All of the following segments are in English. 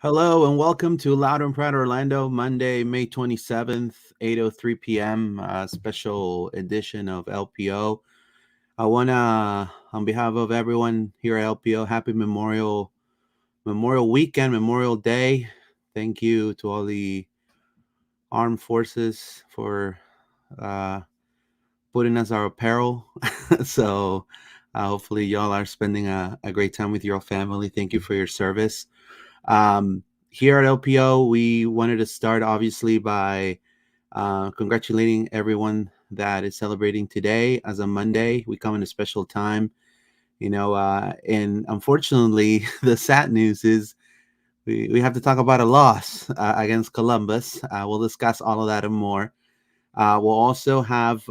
Hello and welcome to Loud and Proud Orlando, Monday, May 27th, 8:03 p.m., special edition of LPO. I want to, on behalf of everyone here at LPO, happy Memorial Weekend, Memorial Day. Thank you to all the armed forces for uh, putting us our apparel. so hopefully y'all are spending a great time with your family. Thank you for your service. Here at LPO, we wanted to start obviously by congratulating everyone that is celebrating today as a Monday. We come in a special time, and unfortunately, the sad news is we have to talk about a loss against Columbus. We'll discuss all of that and more. We'll also have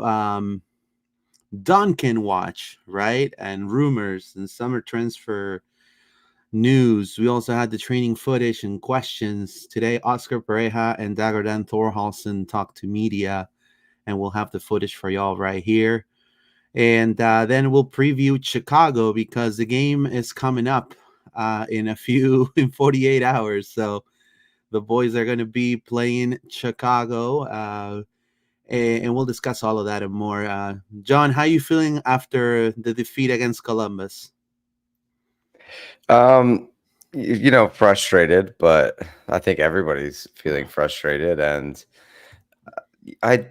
Duncan watch, right? And rumors and summer transfer news. We also had the training footage and questions. Today, Oscar Pareja and Dagerdan Thorhalsen talk to media, and we'll have the footage for y'all right here. And then we'll preview Chicago because the game is coming up in 48 hours. So the boys are going to be playing Chicago, and we'll discuss all of that and more. John, how you feeling after the defeat against Columbus? Frustrated, but I think everybody's feeling frustrated, and I,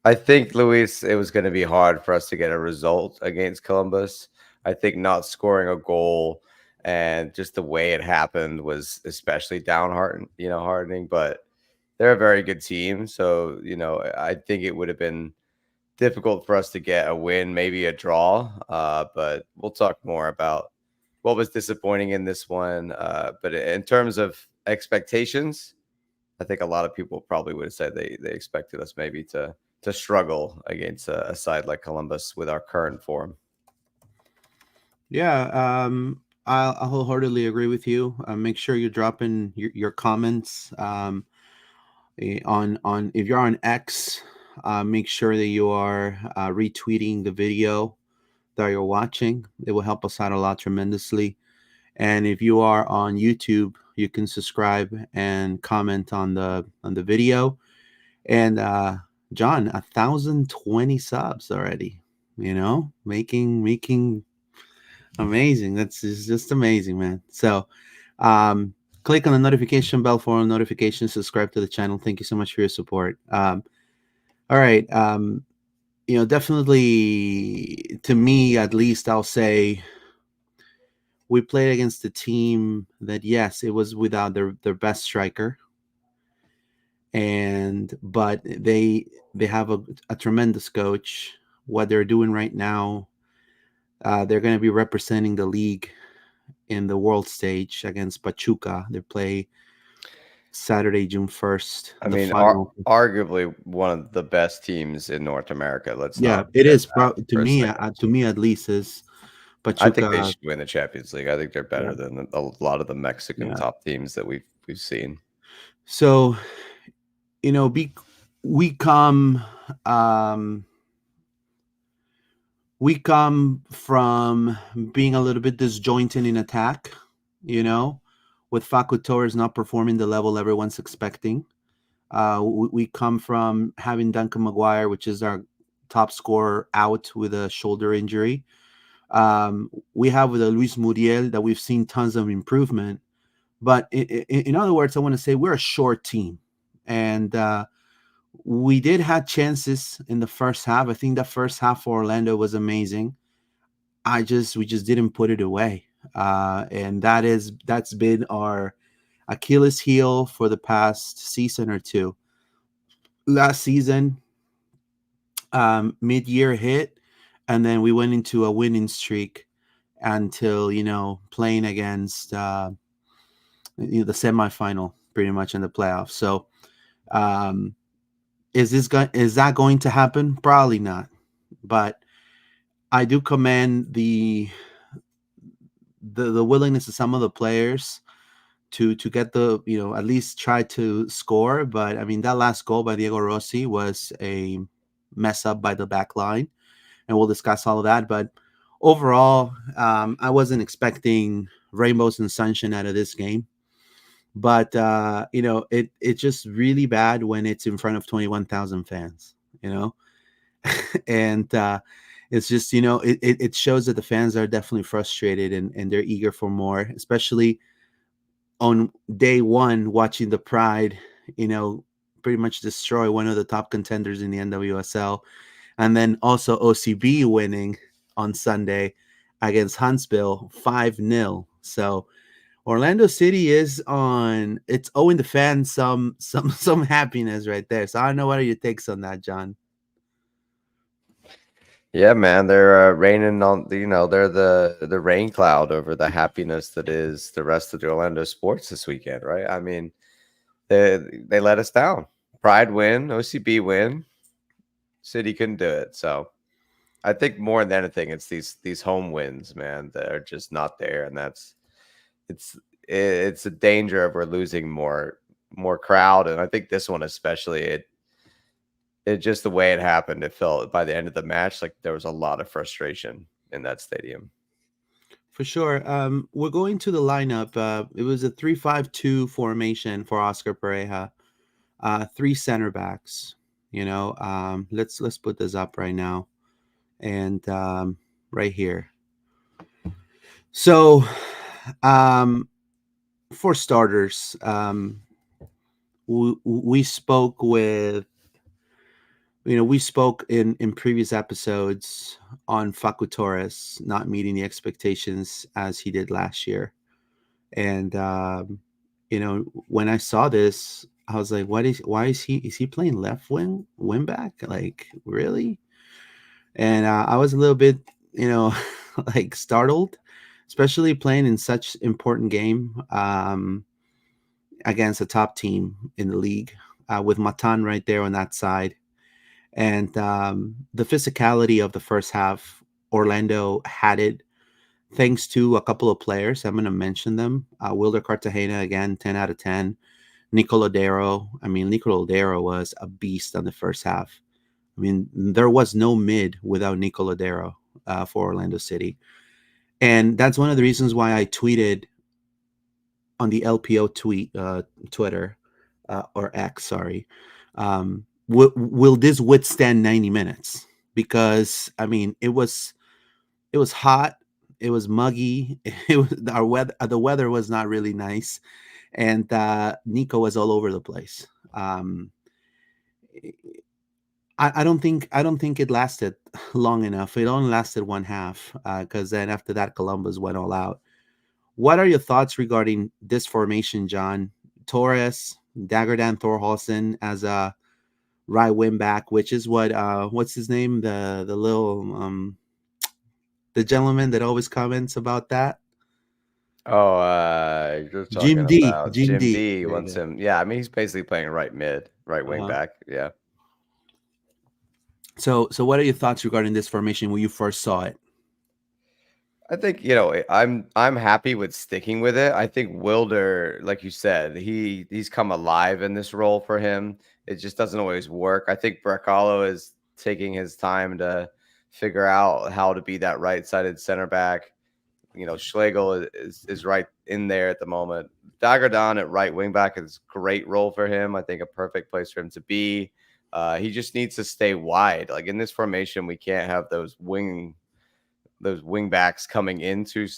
I think Luis, it was going to be hard for us to get a result against Columbus. I think not scoring a goal and just the way it happened was especially hardening. But they're a very good team, so I think it would have been difficult for us to get a win, maybe a draw. But we'll talk more about what was disappointing in this one. But in terms of expectations, I think a lot of people probably would have said they expected us maybe to struggle against a side like Columbus with our current form. Yeah, I wholeheartedly agree with you. Make sure you drop in your comments on if you're on X. Make sure that you are retweeting the video that you're watching. It will help us out a lot tremendously. And if you are on YouTube, you can subscribe and comment on the video. And John, 1,020 subs already. Making amazing. That's just amazing, man. So, um, click on the notification bell for notifications. Subscribe to the channel. Thank you so much for your support. All right. Definitely to me, at least, I'll say we played against a team that, yes, it was without their best striker, but they have a tremendous coach. What they're doing right now, they're going to be representing the league in the world stage against Pachuca. They play Saturday, June 1st, I the mean, final. arguably one of the best teams in North America. Let's Yeah, not it forget is that to for a me. second. To me, at least, is I think they Pachuca. should win the Champions League. I think they're Yeah, better than a lot of the Mexican yeah. top teams that we've seen. So you know, be we come um, we come from being a little bit disjointed in attack. You know, with Facu Torres not performing the level everyone's expecting. We come from having Duncan Maguire, which is our top scorer, out with a shoulder injury. We have with a Luis Muriel that we've seen tons of improvement. But in other words, I want to say we're a short team. And we did have chances in the first half. I think the first half for Orlando was amazing. We just didn't put it away. And that's been our Achilles heel for the past season or two. Last season, mid-year hit, and then we went into a winning streak until playing against the semifinal, pretty much in the playoffs. So, um, is that going to happen? Probably not. But I do commend the willingness of some of the players to get the at least try to score. But I mean that last goal by Diego Rossi was a mess up by the back line, and we'll discuss all of that. But overall, I wasn't expecting rainbows and sunshine out of this game. but it's just really bad when it's in front of 21,000 fans. You know, and it's just it shows that the fans are definitely frustrated, and they're eager for more, especially on day one, watching the Pride, you know, pretty much destroy one of the top contenders in the NWSL, and then also OCB winning on Sunday against Huntsville 5-0. So Orlando City is on. It's owing the fans some happiness right there. So I don't know, what are your takes on that, John? Yeah, man, they're raining on they're the rain cloud over the happiness that is the rest of the Orlando sports this weekend, right? I mean, they let us down. Pride win, OCB win, City couldn't do it. So I think more than anything, it's these home wins, man, that are just not there, and it's it's a danger of we're losing more crowd, and I think this one especially, it just the way it happened, it felt by the end of the match like there was a lot of frustration in that stadium. For sure. We're going to the lineup. It was a 3-5-2 formation for Oscar Pareja. Three center backs. Let's put this up right now, and right here. So, um, for starters, we spoke with we spoke in previous episodes on Facu Torres not meeting the expectations as he did last year. And when I saw this, I was like, why is he playing left wing back? Like, really? And I was a little bit, like startled, especially playing in such important game against a top team in the league, with Matan right there on that side. And the physicality of the first half, Orlando had it thanks to a couple of players. I'm going to mention them. Wilder Cartagena, again, 10 out of 10. Nico Lodero. I mean, Nico Lodero was a beast on the first half. I mean, there was no mid without Nico Lodero for Orlando City. And that's one of the reasons why I tweeted on the LPO Twitter, or X, sorry. Will this withstand 90 minutes? Because, I mean, it was hot, it was muggy, it was our weather. The weather was not really nice, and Nico was all over the place. I don't think it lasted long enough. It only lasted one half, because then after that, Columbus went all out. What are your thoughts regarding this formation, John? Torres, Dagerdan Thorhalsen as a right wing back, which is what's his name? The little the gentleman that always comments about that. Oh, you're Jim talking D. about Jim Jim D. D There you wants go. him. Yeah, I mean he's basically playing right mid, right wing Uh-huh. back. Yeah. So what are your thoughts regarding this formation when you first saw it? I think, I'm happy with sticking with it. I think Wilder, like you said, he's come alive in this role for him. It just doesn't always work. I think Bracalo is taking his time to figure out how to be that right-sided center back. Schlegel is right in there at the moment. Dagerdan at right wing back is a great role for him. I think a perfect place for him to be. He just needs to stay wide. Like in this formation, we can't have those wing backs coming in too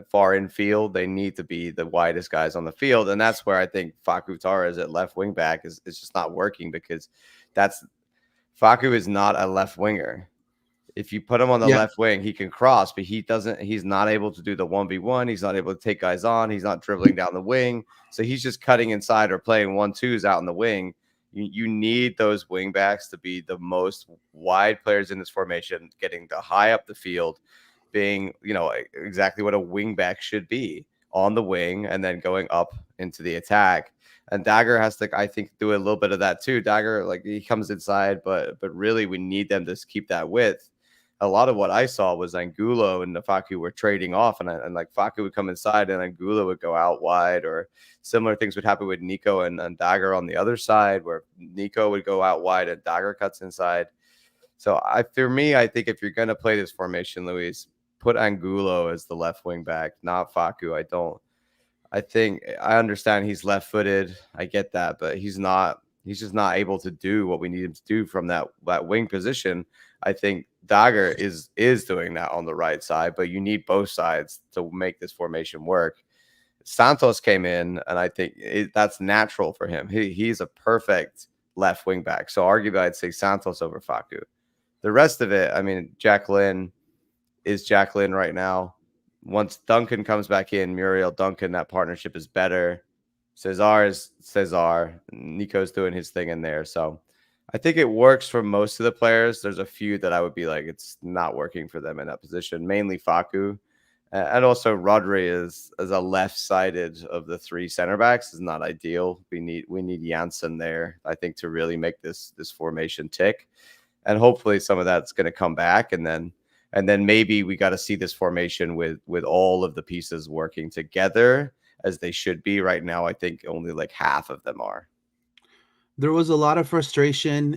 far in field. They need to be the widest guys on the field, and that's where I think Facu Torres at left wing back is just not working because that's Facu is not a left winger. If you put him on the Yeah. left wing, he can cross, but he's not able to do the 1v1. He's not able to take guys on. He's not dribbling down the wing. So he's just cutting inside or playing 1-2s out in the wing. You need those wing backs to be the most wide players in this formation, getting the high up the field, being, exactly what a wing back should be on the wing and then going up into the attack. And Dagger has to, I think, do a little bit of that too. Dagger, like he comes inside, but really we need them to keep that width. A lot of what I saw was Angulo and Facu were trading off, and like Facu would come inside and Angulo would go out wide, or similar things would happen with Nico and Dagger on the other side, where Nico would go out wide and Dagger cuts inside. So for me, I think if you're going to play this formation, Luis, put Angulo as the left wing back, not Facu. I think I understand he's left-footed. I get that, but he's not. He's just not able to do what we need him to do from that wing position. I think Dagger is doing that on the right side, but you need both sides to make this formation work. Santos came in, and I think that's natural for him. He's a perfect left wing back. So arguably, I'd say Santos over Facu. The rest of it, I mean, Jacqueline is Jacqueline right now. Once Duncan comes back in, Muriel Duncan, that partnership is better. Cesar is Cesar. Nico's doing his thing in there. So I think it works for most of the players. There's a few that I would be like, it's not working for them in that position, mainly Facu. And also Rodri is as a left-sided of the three center backs is not ideal. We need Janssen there, I think, to really make this formation tick. And hopefully some of that's going to come back, and then maybe we got to see this formation with all of the pieces working together as they should be. Right now, I think only like half of them are. There was a lot of frustration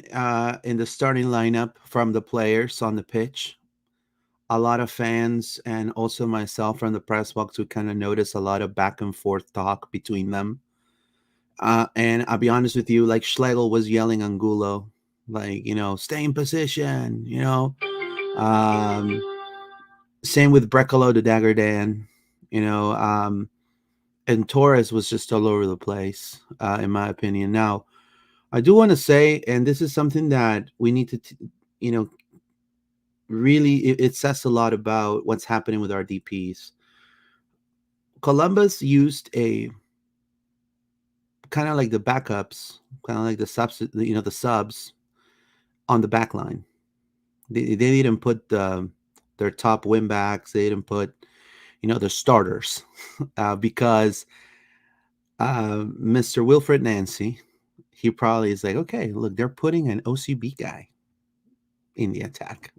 in the starting lineup from the players on the pitch. A lot of fans and also myself from the press box, we kind of noticed a lot of back and forth talk between them. And I'll be honest with you, like Schlegel was yelling Angulo, like, stay in position, Um, same with Brecalo the Dagger Dan, you know. And Torres was just all over the place, in my opinion. Now, I do want to say, and this is something that we need to, really, it says a lot about what's happening with our DPs. Columbus used a kind of like the backups, kind of like the subs, the subs on the back line. They didn't put their top win backs. They didn't put, the starters, because Mr. Wilfred Nancy, he probably is like, okay, look, they're putting an OCB guy in the attack.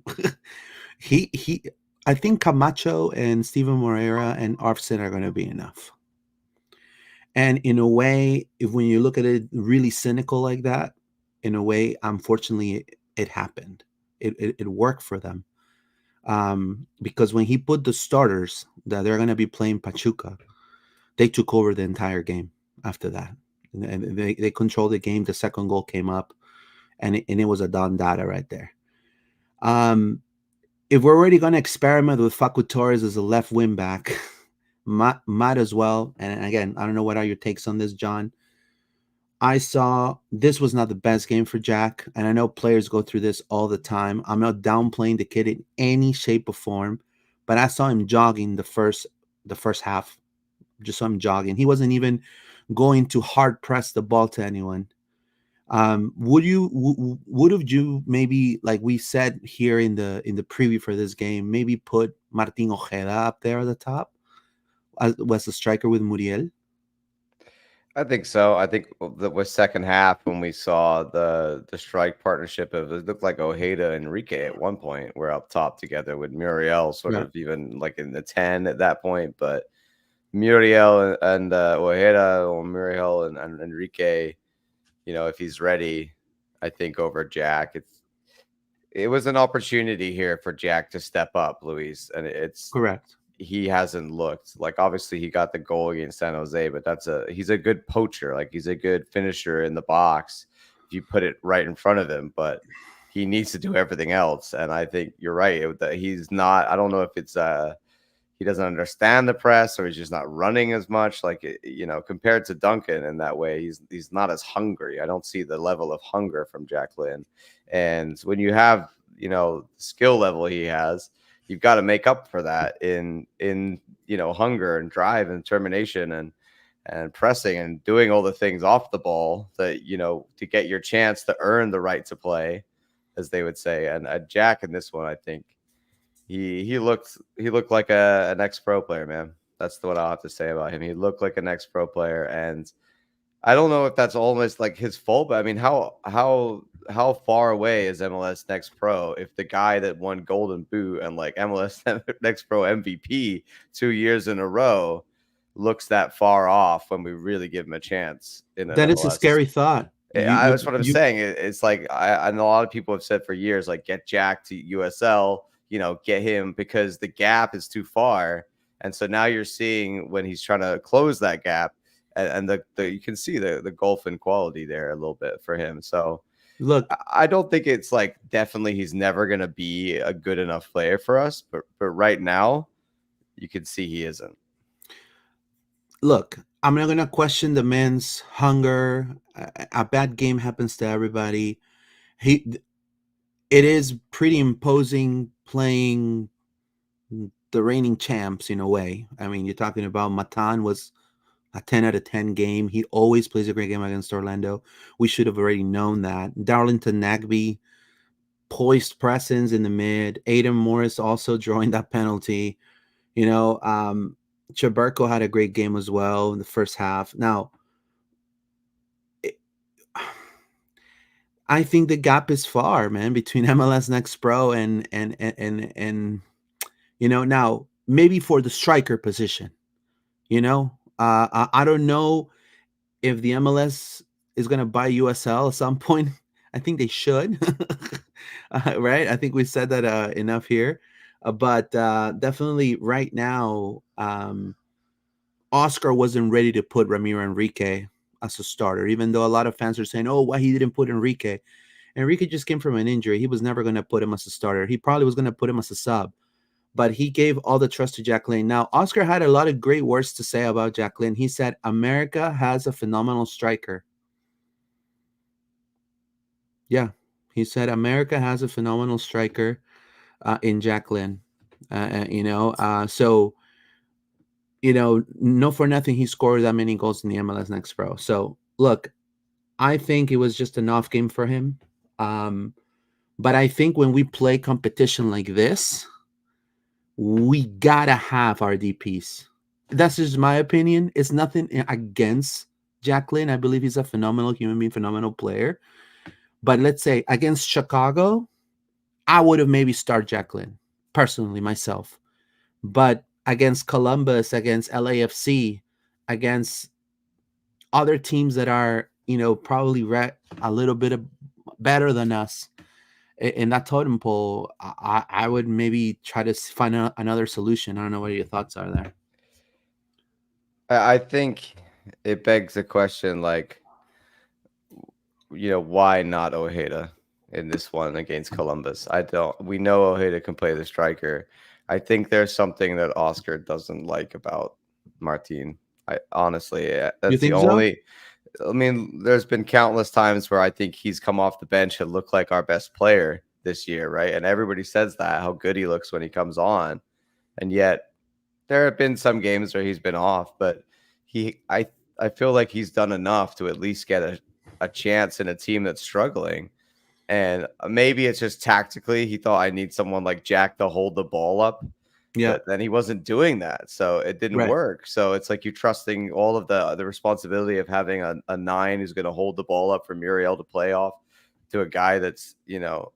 he I think Camacho and Steven Moreira and Arfsen are going to be enough. And in a way, if when you look at it really cynical like that, in a way, unfortunately, it happened. It worked for them. Because when he put the starters that they're going to be playing Pachuca, they took over the entire game after that. And they controlled the game. The second goal came up, and it was a Don Dada right there. If we're already going to experiment with Facu Torres as a left wing back, might as well. And again, I don't know what are your takes on this, John. I saw this was not the best game for Jack, and I know players go through this all the time. I'm not downplaying the kid in any shape or form, but I saw him jogging the first half. Just saw him jogging. He wasn't even going to hard press the ball to anyone. Would have you maybe, like we said here in the preview for this game, maybe put Martin Ojeda up there at the top as was the striker with Muriel? I think so. I think that was second half when we saw the strike partnership of it looked like Ojeda and Enrique at one point were up top together with Muriel, sort Yeah. of even like in the 10 at that point. But Muriel and Ojeda or Muriel and Enrique, if he's ready, I think over Jack, it was an opportunity here for Jack to step up, Luis, and Correct. he hasn't looked like, obviously he got the goal against San Jose, but he's a good poacher. Like, he's a good finisher in the box if you put it right in front of him, but he needs to do everything else. And I think you're right that he's not. I don't know if it's he doesn't understand the press or he's just not running as much. Like, compared to Duncan in that way, he's not as hungry. I don't see the level of hunger from Jack Lynn. And when you have the skill level he has, you've got to make up for that in hunger and drive and determination and pressing and doing all the things off the ball that to get your chance to earn the right to play, as they would say. And Jack in this one, I think he looked like an ex-pro player, man. That's what I'll have to say about him. He looked like an ex-pro player, and I don't know if that's almost like his fault, but I mean, how far away is MLS Next Pro if the guy that won Golden Boot and like MLS Next Pro MVP 2 years in a row looks that far off when we really give him a chance in an That is a MLS? scary thought. That's what I'm saying. It's like I know a lot of people have said for years, like, get Jack to USL, get him, because the gap is too far. And so now you're seeing when he's trying to close that gap, and the you can see the gulf in quality there a little bit for him. So Look, I don't think it's like definitely he's never going to be a good enough player for us, but right now you can see he isn't. look. I'm not gonna question the man's hunger. A bad game happens to everybody. He, it is pretty imposing playing the reigning champs in a way. I mean, you're talking about Matan was a 10 out of 10 game. He always plays a great game against Orlando. We should have already known that. Darlington Nagby, poised presence in the mid. Adam Morris also drawing that penalty. You know, Chaberko had a great game as well in the first half. Now, it, I think the gap is far, man, between MLS Next Pro and you know, now maybe for the striker position, you know, I don't know if the MLS is going to buy USL at some point. I think they should, right? I think we said that enough here, but definitely right now, Oscar wasn't ready to put Ramiro Enrique as a starter, even though a lot of fans are saying, "Oh, why he didn't put Enrique?" Enrique just came from an injury. He was never going to put him as a starter. He probably was going to put him as a sub, but he gave all the trust to Jacqueline. Now, Oscar had a lot of great words to say about Jacqueline. He said, America has a phenomenal striker. Yeah, he said, America has a phenomenal striker in Jacqueline. So, you know, no for nothing, he scored that many goals in the MLS Next Pro. So, look, I think it was just an off game for him. Um, but I think when we play competition like this, we gotta have our DPs. That's just my opinion. It's nothing against Jacqueline. I believe he's a phenomenal human being, phenomenal player. But let's say against Chicago, I would have maybe started Jacqueline personally myself. But against Columbus, against LAFC, against other teams that are, you know, probably a little bit better than us in that totem pole, I would maybe try to find another solution. I don't know what your thoughts are there. I think it begs the question, like, why not Ojeda in this one against Columbus? I don't. We know Ojeda can play the striker. I think there's something that Oscar doesn't like about Martin. I honestly, You that's the think so? only. I mean, there's been countless times where I think he's come off the bench and looked like our best player this year, right? And everybody says that how good he looks when he comes on, and yet there have been some games where he's been off, but he I feel like he's done enough to at least get a chance in a team that's struggling. And maybe it's just tactically he thought I need someone like Jack to hold the ball up, Yeah. but then he wasn't doing that, so it didn't Right. work. So it's like you're trusting all of the responsibility of having a nine who's going to hold the ball up for Muriel to play off to a guy that's,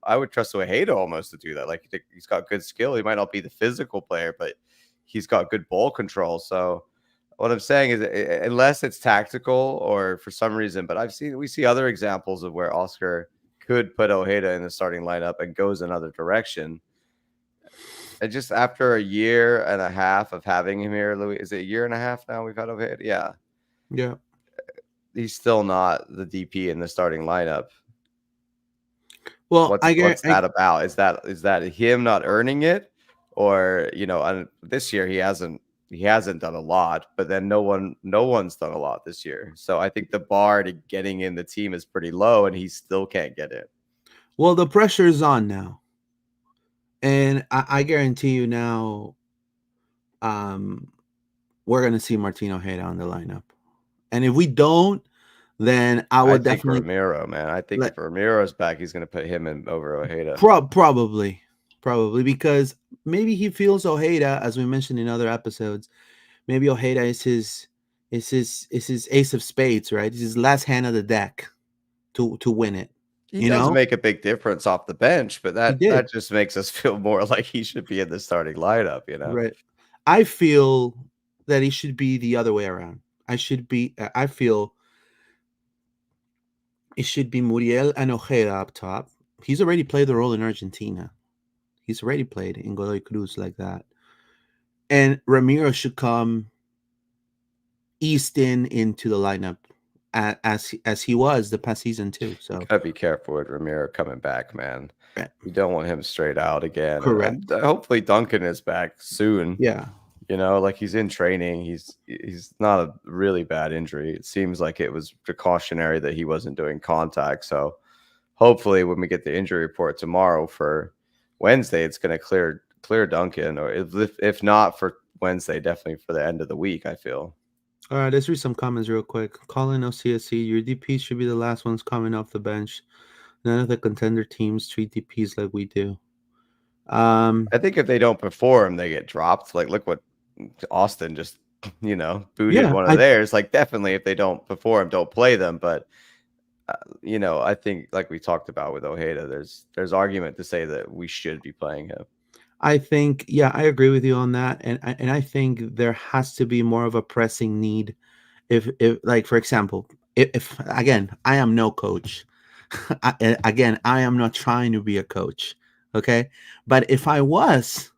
I would trust Ojeda almost to do that. Like he's got good skill. He might not be the physical player, but he's got good ball control. So what I'm saying is, unless it's tactical or for some reason, but we see other examples of where Oscar could put Ojeda in the starting lineup and goes another direction. And just after a year and a half of having him here, Louis, is it a year and a half now we've had Ojeda? Yeah. Yeah. He's still not the DP in the starting lineup. Well, What's that about? Is that him not earning it? Or, this year he hasn't done a lot, but then no one's done a lot this year. So I think the bar to getting in the team is pretty low and he still can't get in. well, the pressure is on now, and I guarantee you now, um, we're gonna see Martino Ojeda on the lineup, and if we don't, then I I would think definitely Ramiro, man. I think let if Ramiro's back, he's going to put him in over Ojeda. probably because maybe he feels Ojeda, as we mentioned in other episodes. Maybe Ojeda is his ace of spades, right? It's his last hand of the deck to win it. He You does know, make a big difference off the bench, but he that did. just makes us feel more like he should be in the starting lineup. Right. I feel that it should be the other way around. I feel it should be Muriel and Ojeda up top. He's already played the role in Argentina. He's already played in Godoy Cruz like that. And Ramiro should come eased into the lineup as he was the past season too. So Gotta be careful with Ramiro coming back, man. right. You don't want him straight out again, and Correct. hopefully Duncan is back soon. Yeah. You know, like he's in training. He's not a really bad injury. It seems like it was precautionary that he wasn't doing contact. So hopefully, when we get the injury report tomorrow for Wednesday, it's going to clear Duncan, or if not for Wednesday, definitely for the end of the week. I feel. All right, let's read some comments real quick. Colin OCSC, your DPs should be the last ones coming off the bench. None of the contender teams treat DPs like we do. I think if they don't perform, they get dropped. Like, look what Austin just, booted Yeah, one of theirs. Like, definitely, if they don't perform, don't play them. But I think like we talked about with Ojeda, there's argument to say that we should be playing him. I think, yeah, I agree with you on that, and I think there has to be more of a pressing need. If like for example, if again, I am no coach. Again, I am not trying to be a coach. Okay, but if I was,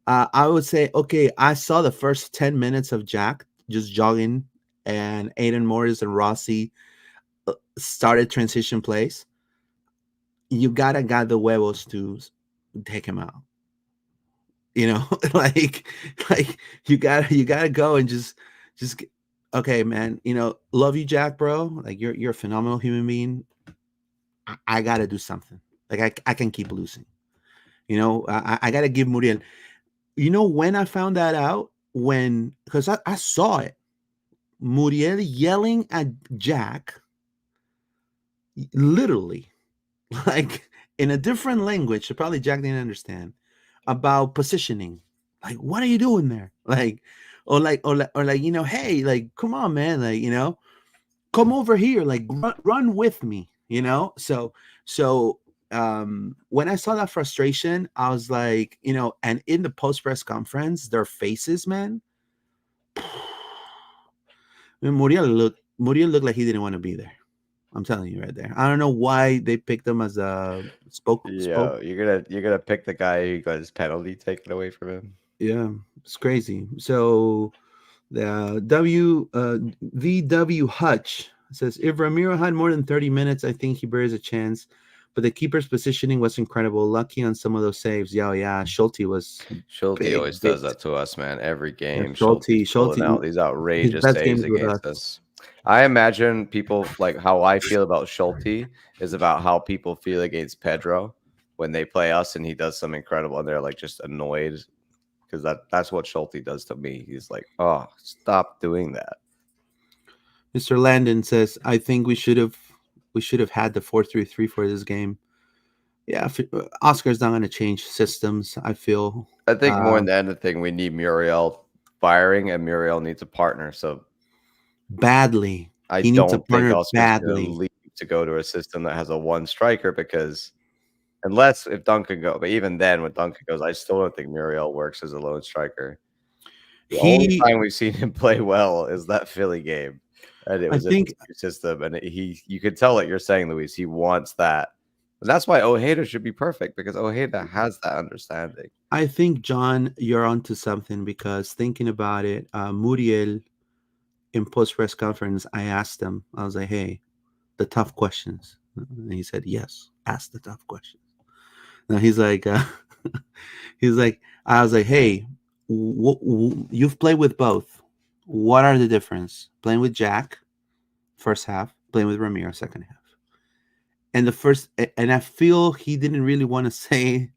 I would say, okay, I saw the first 10 minutes of Jack just jogging, and Aiden Morris and Rossi started transition plays. You gotta got the huevos to take him out. You know, like you gotta go and just okay, man. You know, love you, Jack, bro. Like you're a phenomenal human being. I gotta do something. Like I can keep losing. You know, I gotta give Muriel. You know when I found that out? When because I saw it. Muriel yelling at Jack, literally, like in a different language. So probably Jack didn't understand about positioning. Like, what are you doing there? Like, or like, hey, like, come on, man, like, come over here, like, run with me, So when I saw that frustration, I was like, and in the post press conference, their faces, man, Muriel looked like he didn't want to be there. I'm telling you right there. I don't know why they picked him as a spoke. Yeah, you're gonna pick the guy who got his penalty taken away from him. Yeah, it's crazy. So the VW Hutch says if Ramiro had more than 30 minutes, I think he bears a chance. But the keeper's positioning was incredible. Lucky on some of those saves. Yeah. Schulte was Schulte big, always big. does that to us, man. Every Yeah, game, Schulte's Schulte, pulling out these his outrageous best saves games with against us. us. I imagine people like how I feel about Schulte is about how people feel against Pedro when they play us and he does something incredible and they're like just annoyed because that's what Schulte does to me. He's like, oh, stop doing that. Mr. Landon says, I think we should have had the 4-3-3 for this game. Yeah, Oscar's not going to change systems, I feel. I think more than anything, we need Muriel firing and Muriel needs a partner. So Badly. I He needs a don't think partner Oscar's going to badly. leave to go to a system that has a one striker because unless if Duncan go, but even then when Duncan goes, I still don't think Muriel works as a lone striker. The only He, time we've seen him play well is that Philly game. And it I was in think, this new system. And you could tell what you're saying, Luis. He wants that. And that's why Ojeda should be perfect because Ojeda has that understanding. John, you're onto something because thinking about it, Muriel in post press conference, I asked him, I was like, hey, the tough questions. And he said, yes, ask the tough questions. Now he's like, I was like, hey, you've played with both. What are the difference? Playing with Jack, first half, playing with Ramiro, second half. And I feel he didn't really want to say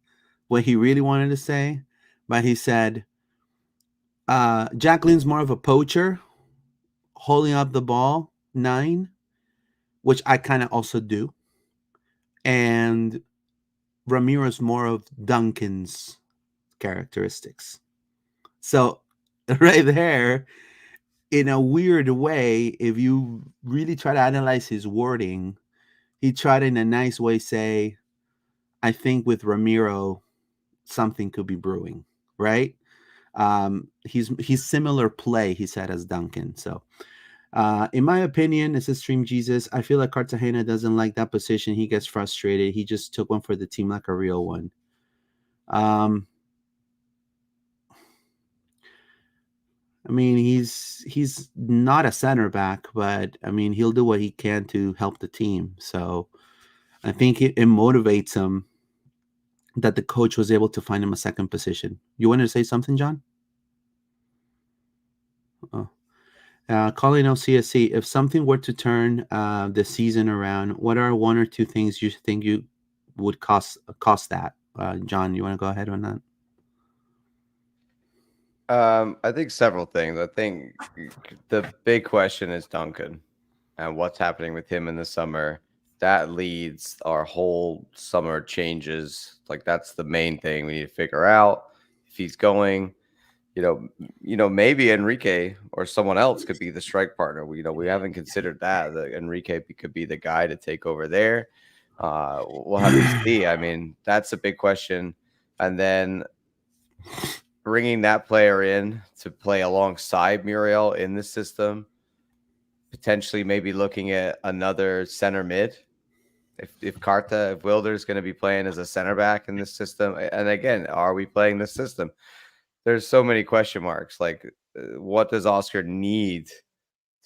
what he really wanted to say, but he said, Jacqueline's more of a poacher, holding up the ball, 9, which I kind of also do. And Ramiro's more of Duncan's characteristics. So right there, in a weird way, if you really try to analyze his wording, he tried in a nice way say, I think with Ramiro, something could be brewing, right? He's similar play, he said, as Duncan. So in my opinion, this is Stream Jesus. I feel like Cartagena doesn't like that position. He gets frustrated. He just took one for the team like a real one. Um, I mean, he's not a center back, but I mean, he'll do what he can to help the team. So I think it motivates him that the coach was able to find him a second position. You wanted to say something, John? Oh. Calling out CSC. If something were to turn the season around, what are one or two things you think you would cost that? John, you want to go ahead on that? I think several things. I think the big question is Duncan and what's happening with him in the summer. That leads our whole summer changes. Like that's the main thing we need to figure out. If he's going, maybe Enrique or someone else could be the strike partner. We haven't considered that. Enrique could be the guy to take over there. We'll have to see. I mean, that's a big question. And then bringing that player in to play alongside Muriel in the system, potentially maybe looking at another center mid. If Wilder's going to be playing as a center back in this system, and again, are we playing this system? There's so many question marks. Like, what does Oscar need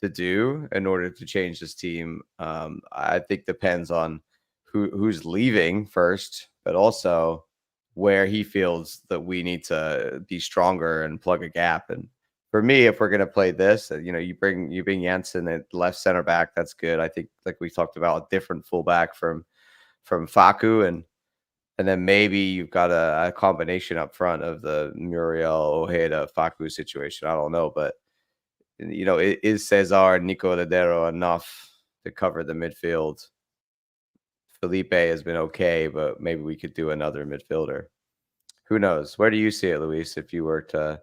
to do in order to change this team? I think depends on who's leaving first, but also where he feels that we need to be stronger and plug a gap. And for me, if we're going to play this, you bring Janssen at left center back. That's good. I think, like we talked about, a different fullback from Facu, and then maybe you've got a combination up front of the Muriel Ojeda Facu situation. I don't know, but is Cesar Nico Ladero enough to cover the midfield? Felipe has been okay, but maybe we could do another midfielder. Who knows? Where do you see it, Luis? If you were to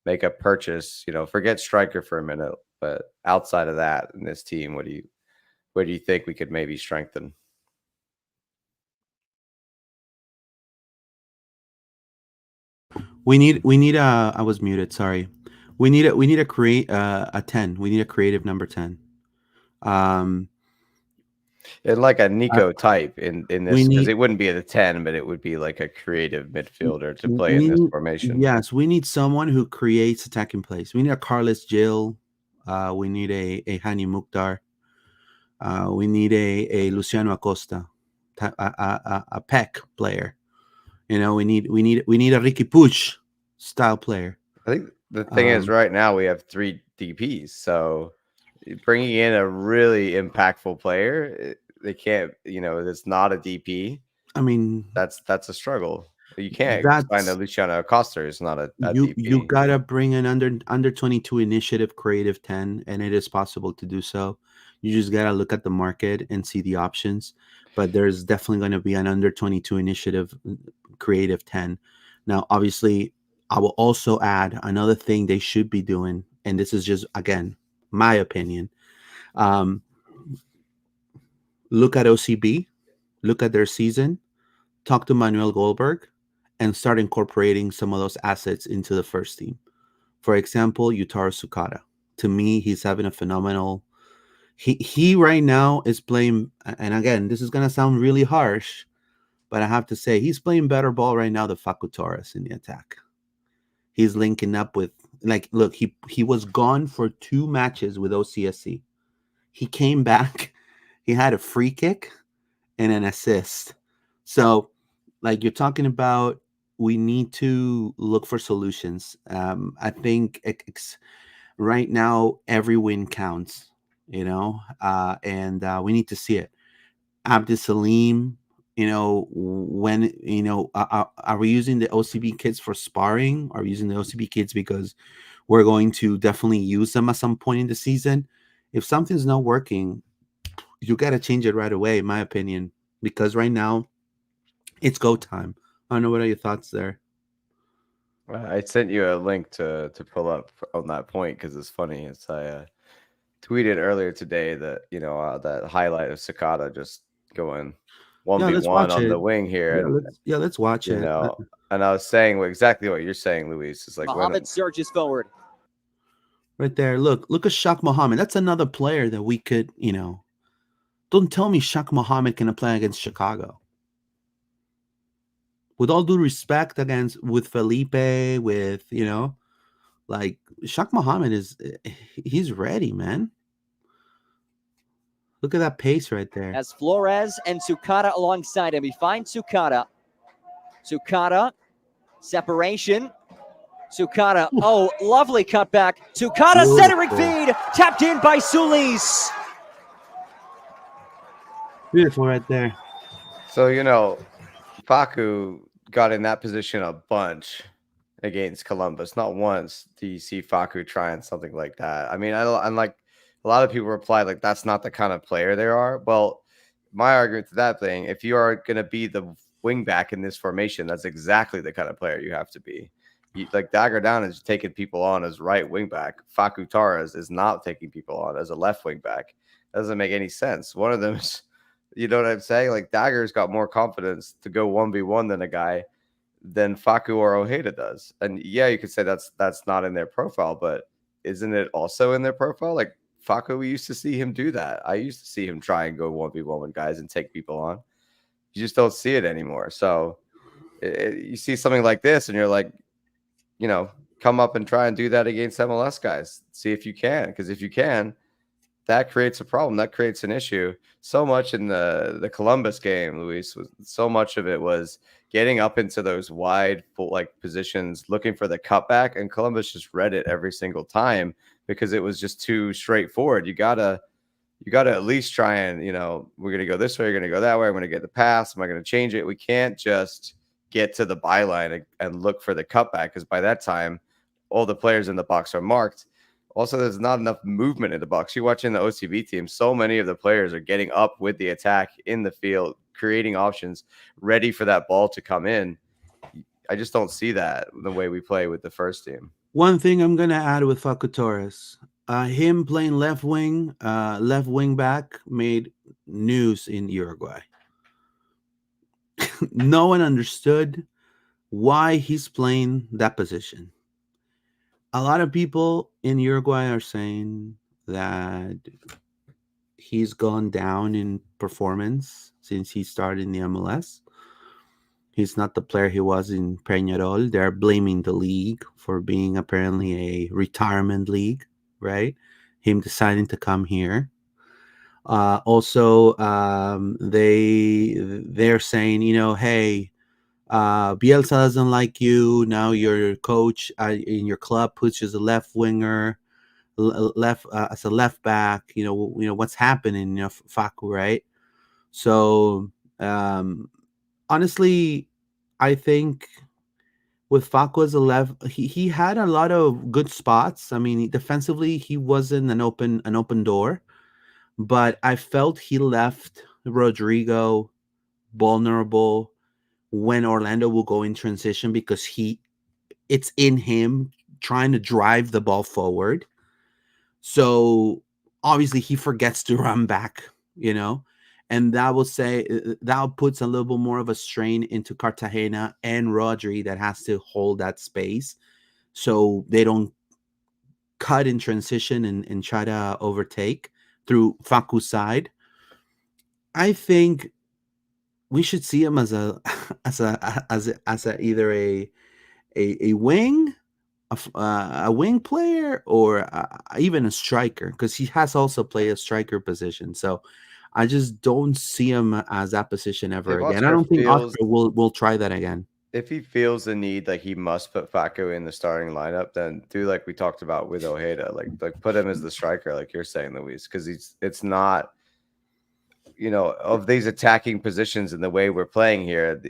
make a purchase, forget striker for a minute, but outside of that in this team, where do you think we could maybe strengthen? We need a. I was muted. Sorry. We need a create a 10. We need a creative number 10. Um, And like a Nico type in we this, because need it wouldn't be at a 10, but it would be like a creative midfielder to play in we this need, formation. yes, we need someone who creates attacking plays. We need a Carlos Gil. We need a Hani Mukhtar. We need a Luciano Acosta, a Peck player. We need a Ricky Puig style player. I think the thing is, right now we have 3 DPs, so bringing in a really impactful player, they can't, it's not a DP. I mean, that's a struggle. You can't sign a that's Luciano Acosta. It's not a you DP. gotta bring an under 22 initiative creative 10, and it is possible to do so. You just gotta look at the market and see the options, but there's definitely going to be an under 22 initiative creative 10. Now, obviously, I will also add another thing they should be doing, and this is just, again, my opinion. um Look at OCB, look at their season, talk to Manuel Goldberg, and start incorporating some of those assets into the first team. For example, Yutaro Sukada. To me, he's having a phenomenal. He right now is playing, and again, this is gonna sound really harsh, but I have to say he's playing better ball right now than Facu Torres in the attack. He's linking up with, like, look, he was gone for 2 matches with OCSC. He came back, he had a free kick and an assist. So, like you're talking about, we need to look for solutions. I think right now every win counts, and we need to see it. Abdus Salim, when are we using the OCB kids for sparring? Are we using the OCB kids because we're going to definitely use them at some point in the season? If something's not working, you got to change it right away, in my opinion, because right now it's go time. I don't know, what are your thoughts there? I sent you a link to pull up on that point because it's funny. I tweeted earlier today that that highlight of Sakata just going Yeah, let's 1v1 watch on it. the wing here, Yeah, and let's watch it. and I was saying exactly what you're saying, Luis. It's like Mohammed surges forward. Right there. Look at Shaq Mohammed. That's another player that we could, don't tell me Shaq Mohammed can play against Chicago. With all due respect with Felipe, with, Like Shaq Muhammad he's ready, man. Look at that pace right there. As Flores and Tsukada alongside him. He finds Tsukada. Tsukada, separation. Tsukada, oh, lovely cutback. Tsukada centering feed, tapped in by Sulis. Beautiful right there. So, Facu got in that position a bunch against Columbus. Not once do you see Facu trying something like that. I mean, I'm like, a lot of people reply like that's not the kind of player they are. Well, my argument to that thing, if you are going to be the wing back in this formation, that's exactly the kind of player you have to be. Like Dagger Down is taking people on as right wing back. Facu Torres is not taking people on as a left wing back. That doesn't make any sense. One of them is, you know what I'm saying? Like Dagger's got more confidence to go 1v1 than a guy than Facu or Ojeda does. And yeah, you could say that's not in their profile, but isn't it also in their profile? Like Facu, we used to see him do that. I used to see him try and go 1v1 with guys and take people on. You just don't see it anymore. So you see something like this and you're like, come up and try and do that against MLS guys. See if you can. Because if you can, that creates a problem. That creates an issue. So much in the Columbus game, Luis, so much of it was getting up into those wide positions, looking for the cutback, and Columbus just read it every single time because it was just too straightforward. You gotta at least try and, we're gonna go this way, you're gonna go that way, I'm gonna get the pass, am I gonna change it? We can't just get to the byline and look for the cutback, because by that time, all the players in the box are marked. Also, there's not enough movement in the box. You watch in the OCB team, so many of the players are getting up with the attack in the field, creating options, ready for that ball to come in. I just don't see that the way we play with the first team. One thing I'm gonna add with Facu Torres, him playing left wing back made news in Uruguay. No one understood why he's playing that position. A lot of people in Uruguay are saying that he's gone down in performance since he started in the MLS. He's not the player he was in Peñarol. They're blaming the league for being apparently a retirement league, right? Him deciding to come here. Also, they're saying, hey, Bielsa doesn't like you. Now your coach in your club puts you as a left winger, left as a left back. What's happening, Facu, right? So honestly, I think with Facu as a left, he had a lot of good spots. I mean, defensively, he wasn't an open door, but I felt he left Rodrigo vulnerable when Orlando will go in transition, because it's in him trying to drive the ball forward. So obviously he forgets to run back, and that puts a little bit more of a strain into Cartagena and Rodri that has to hold that space so they don't cut in transition and try to overtake through Facu's side. I think we should see him as a either a wing, a wing player, or even a striker, because he has also played a striker position. So I just don't see him as that position ever again. I don't think Oscar will try that again. If he feels the need, like he must put Facu in the starting lineup, then do like we talked about with Ojeda, like put him as the striker, like you're saying, Luis, because it's not, of these attacking positions and the way we're playing here.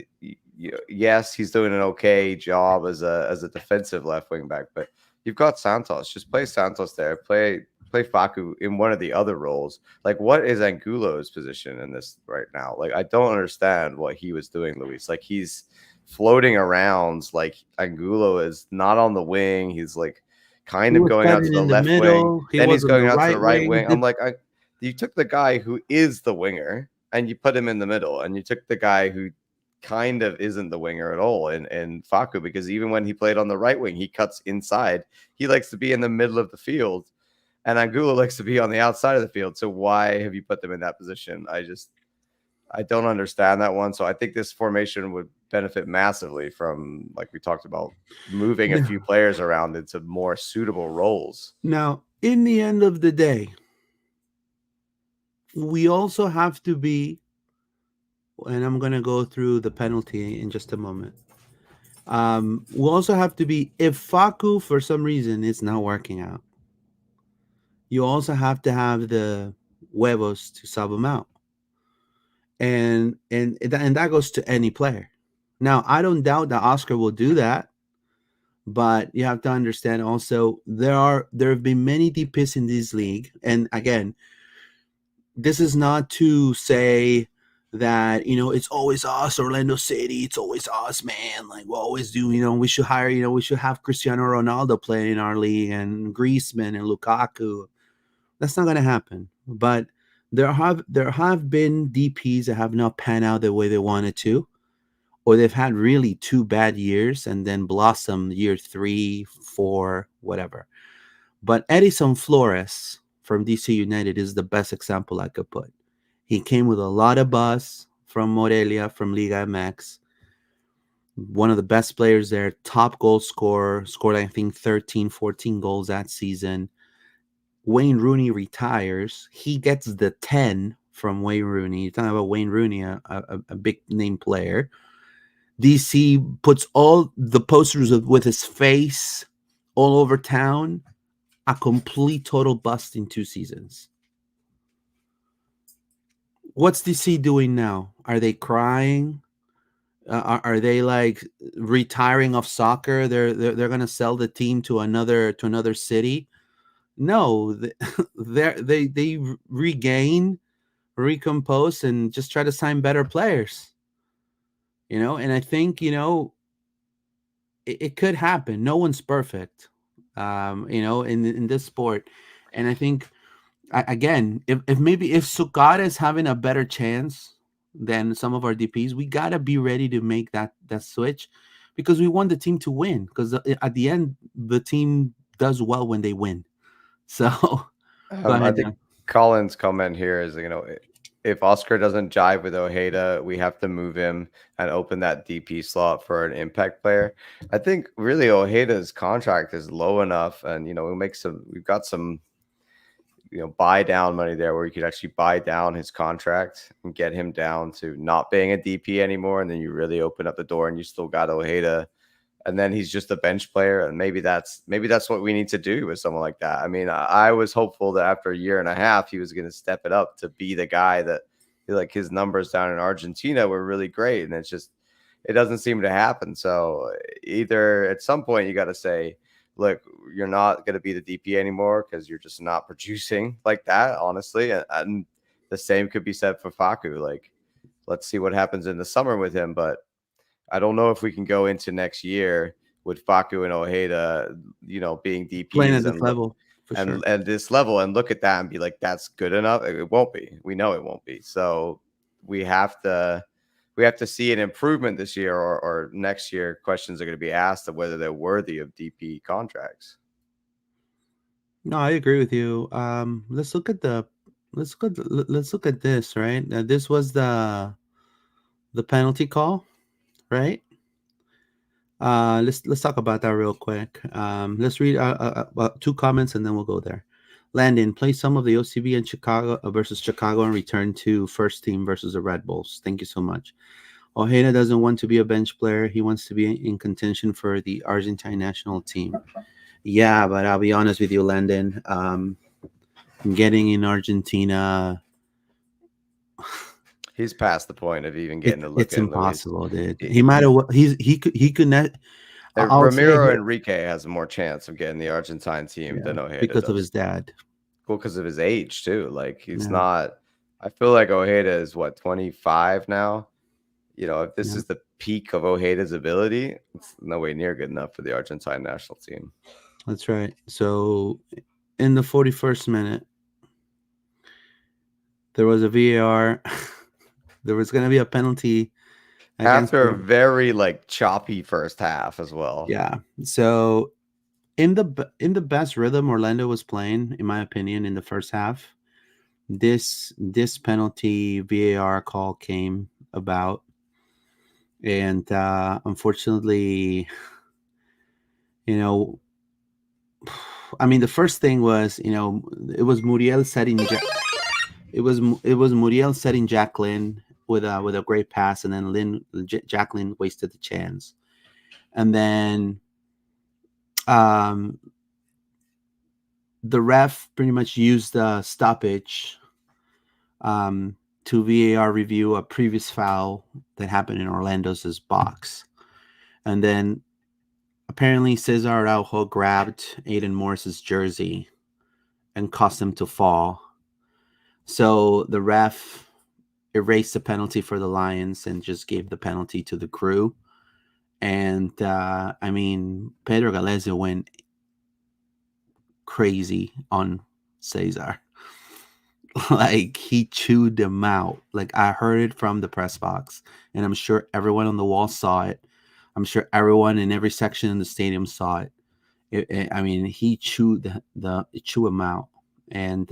Yes, he's doing an okay job as a defensive left wing back, but you've got Santos. Just play Santos there. Play Facu in one of the other roles. Like, what is Angulo's position in this right now? Like, I don't understand what he was doing, Luis. Like, he's floating around. Like, Angulo is not on the wing. He's like kind of going out to the left wing. Then he's going out to the right wing. I'm like, you took the guy who is the winger and you put him in the middle, and you took the guy who kind of isn't the winger at all in Facu, because even when he played on the right wing, he cuts inside. He likes to be in the middle of the field, and Angulo likes to be on the outside of the field. So why have you put them in that position? I don't understand that one. So I think this formation would benefit massively from, like we talked about, moving a few players around into more suitable roles. Now, in the end of the day, we also have to be, and I'm going to go through the penalty in just a moment. We also have to be, if Facu for some reason is not working out, you also have to have the huevos to sub him out, and that goes to any player. Now, I don't doubt that Oscar will do that, but you have to understand also there have been many DPs in this league, and again, this is not to say that it's always us, Orlando City, it's always us, man, like we always do, we should hire, we should have Cristiano Ronaldo playing in our league and Griezmann and Lukaku. That's not going to happen. But there have been DPs that have not panned out the way they wanted to, or they've had really 2 bad years and then blossom year 3, 4, whatever. But Edison Flores from DC United is the best example I could put. He came with a lot of buzz from Morelia, from Liga MX. One of the best players there, top goal scorer, scored, I think, 13, 14 goals that season. Wayne Rooney retires. He gets the 10 from Wayne Rooney. You're talking about Wayne Rooney, a big name player. DC puts all the posters with his face all over town. A complete total bust in 2 seasons. What's DC doing now? Are they crying? Are they like retiring of soccer? They're going to sell the team to another city? No, they regain, recompose, and just try to sign better players. And I think it could happen. No one's perfect, in this sport, and I think. Again, if Sukada is having a better chance than some of our DPs, we gotta be ready to make that switch, because we want the team to win. Because at the end, the team does well when they win. So, go ahead, I think Colin's comment here is, if Oscar doesn't jive with Ojeda, we have to move him and open that DP slot for an impact player. I think really Ojeda's contract is low enough, and we've got some buy down money there where you could actually buy down his contract and get him down to not being a DP anymore. And then you really open up the door and you still got Ojeda, and then he's just a bench player. And maybe that's what we need to do with someone like that. I mean, I was hopeful that after a year and a half, he was going to step it up to be the guy that, like, his numbers down in Argentina were really great. And it doesn't seem to happen. So either at some point you got to say, look, you're not going to be the DP anymore because you're just not producing like that, honestly. And the same could be said for Facu. Like, let's see what happens in the summer with him. But I don't know if we can go into next year with Facu and Ojeda, being DPs playing at this level. And at this level, and look at that and be like, that's good enough. It won't be. We know it won't be. So we have to see an improvement this year, or next year. Questions are going to be asked of whether they're worthy of DP contracts. No, I agree with you. Let's look at this, right? This was the penalty call, right? Let's talk about that real quick. Let's read 2 comments and then we'll go there. Landon, play some of the OCB in Chicago versus Chicago and return to first team versus the Red Bulls. Thank you so much. Ojeda doesn't want to be a bench player. He wants to be in contention for the Argentine national team. Yeah, but I'll be honest with you, Landon. Getting in Argentina, he's past the point of even getting a look. It's impossible, dude. He might have. He could not. Ramiro Enrique has more chance of getting the Argentine team than Ojeda because of his dad. Well, because of his age too. Like, he's not. I feel like Ojeda is 25 now. If this is the peak of Ojeda's ability, it's no way near good enough for the Argentine national team. That's right. So, in the 41st minute, there was a VAR. There was going to be a penalty after a very choppy first half as well. Yeah. So, in the best rhythm Orlando was playing, in my opinion, in the first half, this penalty VAR call came about, and unfortunately, you know, I mean, the first thing was, it was Muriel setting it was Muriel setting Jacqueline with a great pass, and then Jacqueline wasted the chance, and then um, the ref pretty much used the stoppage to VAR review a previous foul that happened in Orlando's box, and then apparently Cesar Araujo grabbed Aiden Morris's jersey and caused him to fall. So the ref erased the penalty for the Lions and just gave the penalty to the crew. And I mean, Pedro Galeza went crazy on Cesar. Like, he chewed them out. Like, I heard it from the press box, and I'm sure everyone on the wall saw it. I'm sure everyone in every section in the stadium saw it. I mean, he chewed chew him out, and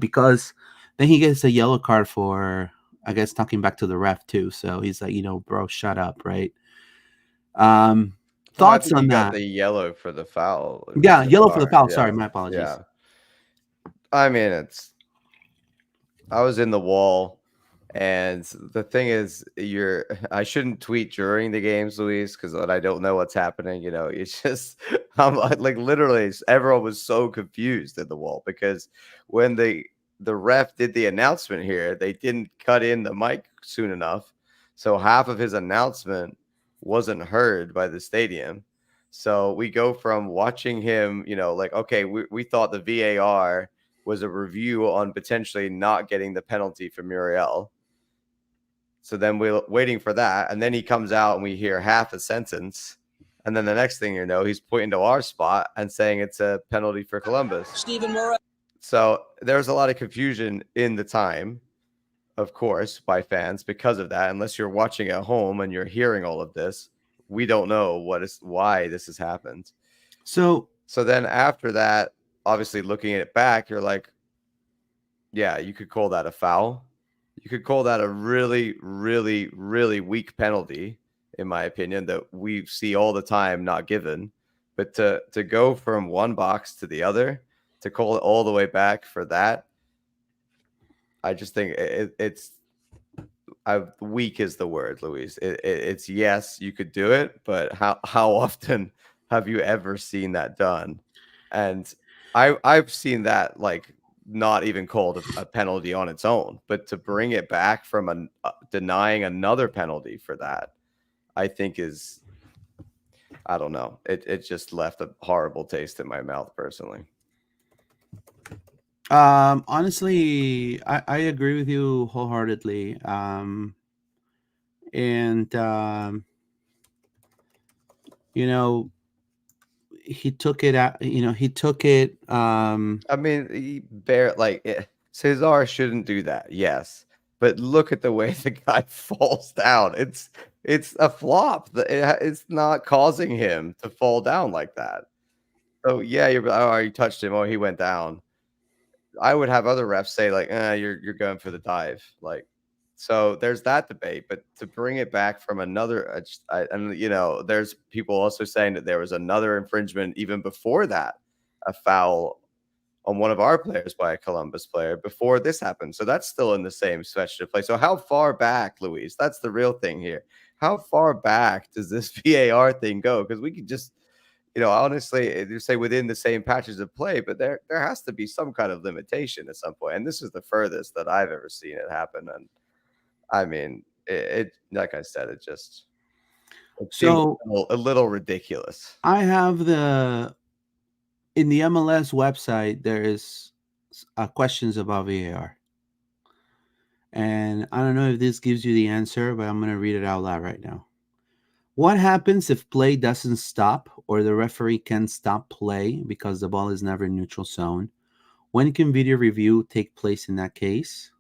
because then he gets a yellow card for, I guess, talking back to the ref too. So he's like, bro, shut up, right? Thoughts on he got that? the yellow for the foul. Yeah, yellow for the foul. Yeah. Sorry, my apologies. Yeah. I mean, I was in the wall, and the thing is, I shouldn't tweet during the games, Luis, because I don't know what's happening. It's just, I'm like literally everyone was so confused in the wall, because when the ref did the announcement here, they didn't cut in the mic soon enough, so half of his announcement wasn't heard by the stadium. So we go from watching him, like, okay, we thought the VAR was a review on potentially not getting the penalty for Muriel. So then we're waiting for that, and then he comes out and we hear half a sentence, and then the next thing he's pointing to our spot and saying it's a penalty for Columbus. Stephen Murray. So there's a lot of confusion in the time, of course, by fans because of that. Unless you're watching at home and you're hearing all of this, we don't know why this has happened. So then after that, obviously looking at it back, you're like, yeah, you could call that a foul. You could call that a really, really, really weak penalty, in my opinion, that we see all the time not given. But to go from one box to the other, to call it all the way back for that, I just think it's weak is the word, Luis. It's yes, you could do it, but how often have you ever seen that done? And I've seen that, like, not even called a penalty on its own, but to bring it back from denying another penalty for that, I think is, I don't know. It just left a horrible taste in my mouth personally. Honestly, I agree with you wholeheartedly. He took it out. He took it. I mean, Cesar shouldn't do that. Yes, but look at the way the guy falls down. It's a flop. It's not causing him to fall down like that. So yeah, you touched him. Oh, he went down. I would have other refs say, like, you're going for the dive. Like, so there's that debate. But to bring it back from another, there's people also saying that there was another infringement even before that, a foul on one of our players by a Columbus player before this happened. So that's still in the same stretch of play. So how far back, Luis? That's the real thing here. How far back does this VAR thing go? Because we could just, honestly, you say within the same patches of play, but there has to be some kind of limitation at some point. And this is the furthest that I've ever seen it happen. And I mean, it like I said, it seems a little ridiculous. I have in the MLS website, there is questions about VAR. And I don't know if this gives you the answer, but I'm going to read it out loud right now. What happens if play doesn't stop or the referee can't stop play because the ball is never in neutral zone? When can video review take place in that case?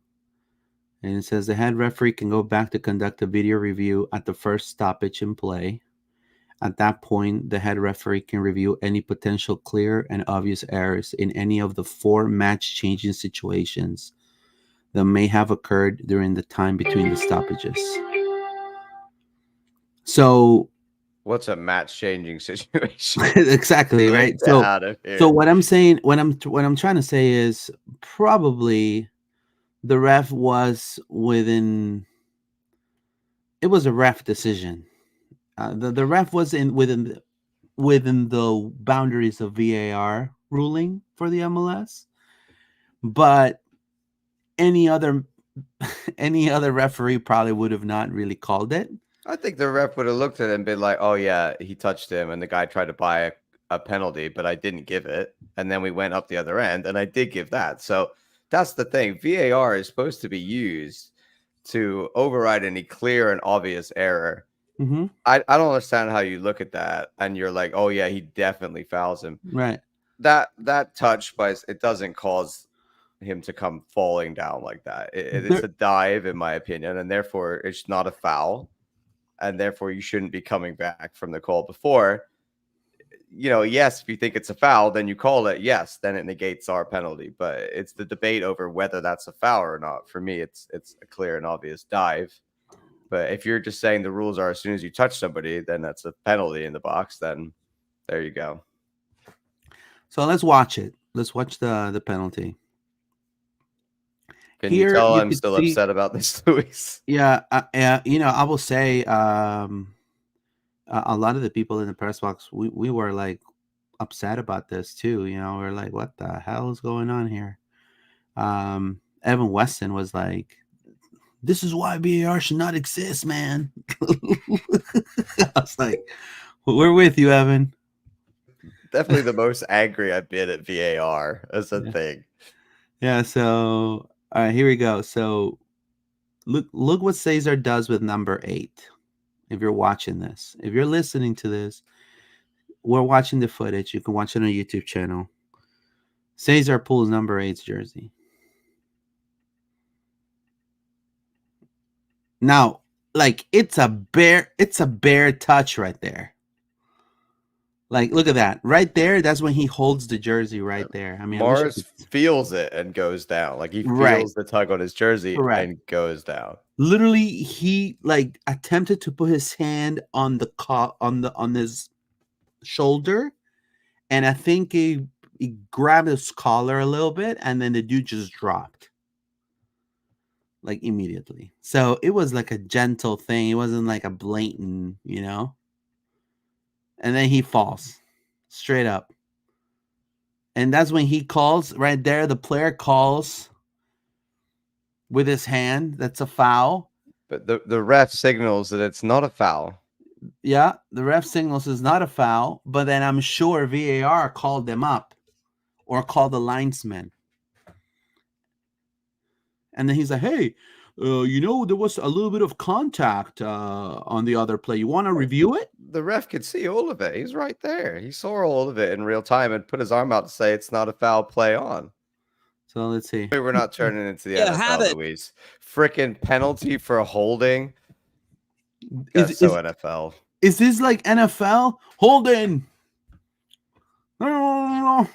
And it says the head referee can go back to conduct a video review at the first stoppage in play. At that point, the head referee can review any potential clear and obvious errors in any of the 4 match-changing situations. that may have occurred during the time between the stoppages. So What's a match-changing situation? exactly, right? Get out of here. So what I'm saying, what I'm trying to say is probably the ref was within. It was a ref decision. The ref was within the boundaries of VAR ruling for the MLS, but any other any other referee probably would have not really called it. I think the ref would have looked at it and been like, "Oh yeah, he touched him," and the guy tried to buy a penalty, but I didn't give it, and then we went up the other end, and I did give that. So that's the thing. VAR is supposed to be used to override any clear and obvious error. Mm-hmm. I don't understand how you look at that and you're like, "Oh yeah, he definitely fouls him." Right. That touch, but it doesn't cause him to come falling down like that. It's a dive, in my opinion, and therefore it's not a foul. And therefore you shouldn't be coming back from the call before. Yes, if you think it's a foul, then you call it. Yes, then it negates our penalty. But it's the debate over whether that's a foul or not. For me, it's a clear and obvious dive. But if you're just saying the rules are as soon as you touch somebody, then that's a penalty in the box. Then there you go. So let's watch it. Let's watch the penalty. Can you tell I'm still upset about this, Luis? Yeah, I will say a lot of the people in the press box, we were like upset about this too. We're like, what the hell is going on here? Evan Weston was like, this is why VAR should not exist, man. I was like, we're with you, Evan. Definitely the most angry I've been at VAR as a thing. Yeah, so all right, here we go. So look what Cesar does with number 8. If you're watching this, if you're listening to this, we're watching the footage. You can watch it on our YouTube channel. Cesar pulls number 8's jersey. Now, like it's a bare touch right there. Like, look at that right there. That's when he holds the jersey right there. I mean, Morris feels it and goes down. Like he feels the tug on his jersey and goes down. Literally, he like attempted to put his hand on on his shoulder, and I think he grabbed his collar a little bit, and then the dude just dropped. Like immediately. So it was like a gentle thing. It wasn't like a blatant, And then he falls straight up. And that's when he calls right there. The player calls with his hand. That's a foul. But the ref signals that it's not a foul. Yeah, the ref signals it's not a foul. But then I'm sure VAR called them up or called the linesman. And then he's like, hey, there was a little bit of contact on the other play. You want to review it? The ref could see all of it. He's right there. He saw all of it in real time and put his arm out to say it's not a foul play on. So let's see. We're not turning into the NFL, Luis. Freaking penalty for holding. NFL. Is this like NFL? Holding. No.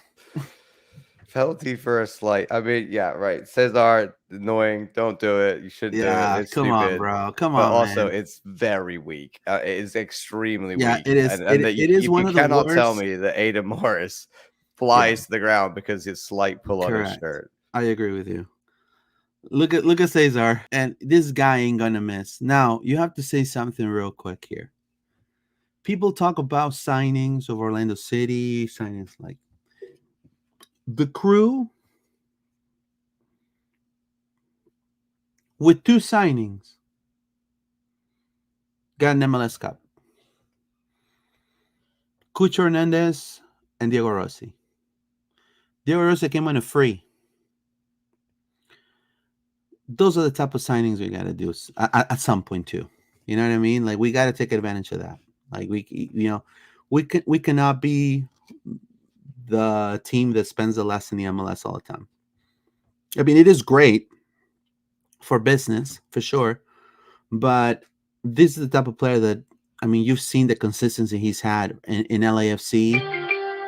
Penalty for a slight. I mean, yeah, right. Cesar, annoying. Don't do it. You shouldn't do it. It's come stupid. On, bro. Come but on. Also, man. It's very weak. It is extremely weak. It is. It is one of the worst. You cannot tell me that Adam Morris flies to the ground because his slight pull on his shirt. I agree with you. Look at Cesar, and this guy ain't gonna miss. Now you have to say something real quick here. People talk about signings of Orlando City, signings like the Crew with 2 signings got an MLS Cup. Cucho Hernandez and Diego Rossi. Diego Rossi came on a free. Those are the type of signings we got to do at some point too. You know what I mean? Like we got to take advantage of that. Like we cannot be the team that spends the less in the MLS all the time. I mean, it is great for business for sure, but this is the type of player that, I mean, you've seen the consistency he's had in LAFC.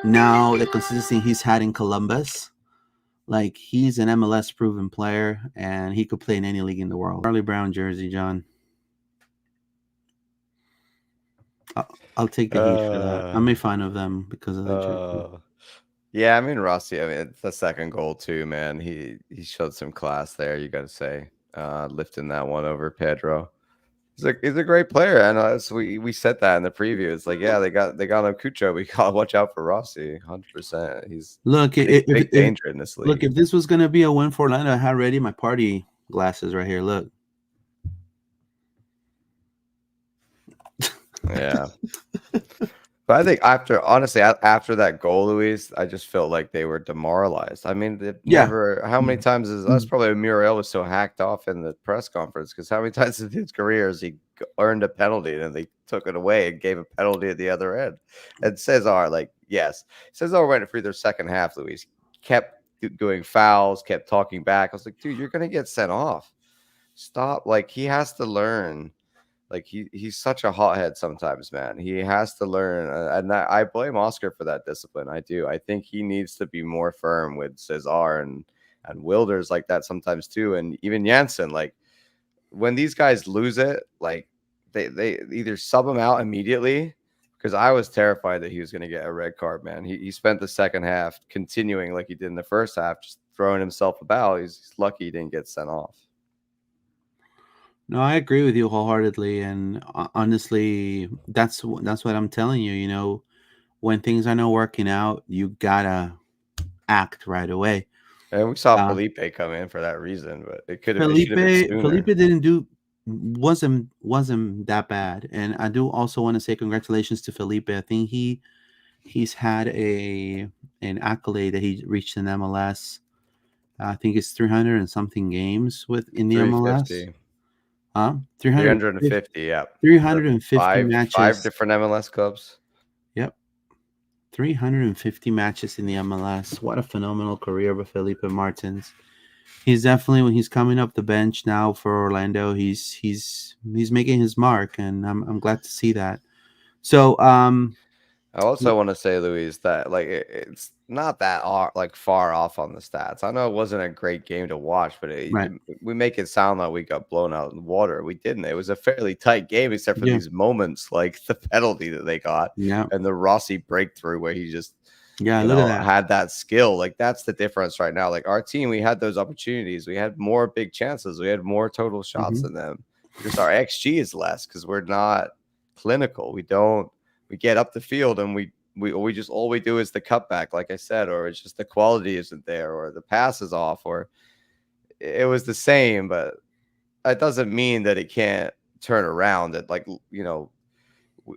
Now the consistency he's had in Columbus. Like he's an MLS proven player, and he could play in any league in the world. Charlie Brown jersey, John. I'll take the heat for that. I made fun of them because of the jersey. Yeah, I mean Rossi. I mean it's the second goal too, man. He showed some class there. You got to say, lifting that one over Pedro. He's a great player, and we said that in the preview. It's like, yeah, they got Okucho. We gotta watch out for Rossi, 100%. He's big danger in this league. Look, if this was gonna be a win for Orlando, I had ready my party glasses right here. Look. Yeah. But I think after that goal, Luis, I just felt like they were demoralized. I mean, how many times is us? Probably Muriel was so hacked off in the press conference because how many times in his career has he earned a penalty and they took it away and gave a penalty at the other end? And Cesar, Cesar went for their second half, Luis, kept doing fouls, kept talking back. I was like, dude, you're going to get sent off. Stop. Like, he has to learn. Like he's such a hothead sometimes, man. He has to learn, and I blame Oscar for that discipline. I do. I think he needs to be more firm with Cesar and Wilders like that sometimes too, and even Janssen. Like when these guys lose it, like they either sub him out immediately because I was terrified that he was going to get a red card. Man, he spent the second half continuing like he did in the first half, just throwing himself about. He's lucky he didn't get sent off. No, I agree with you wholeheartedly, and honestly, that's what I'm telling you. You know, when things are not working out, you gotta act right away. And we saw Felipe come in for that reason, but it should have been sooner. Felipe wasn't that bad, and I do also want to say congratulations to Felipe. I think he's had an accolade that he reached in MLS. I think it's 300 and something games in the MLS. 350, yeah. 350 matches. 5 different MLS clubs. Yep. 350 matches in the MLS. What a phenomenal career with Felipe Martins. He's definitely, when he's coming up the bench now for Orlando, he's making his mark, and I'm glad to see that. So I also want to say, Luis, that like it's not that far off on the stats. I know it wasn't a great game to watch, but we make it sound like we got blown out in the water. We didn't. It was a fairly tight game, except for these moments like the penalty that they got, and the Rossi breakthrough where he just had that skill. Like that's the difference right now. Like our team, we had those opportunities. We had more big chances. We had more total shots than them. Just our XG is less because we're not clinical. We get up the field and we just all we do is the cutback, like I said, or it's just the quality isn't there, or the pass is off, or it was the same, but that doesn't mean that it can't turn around. That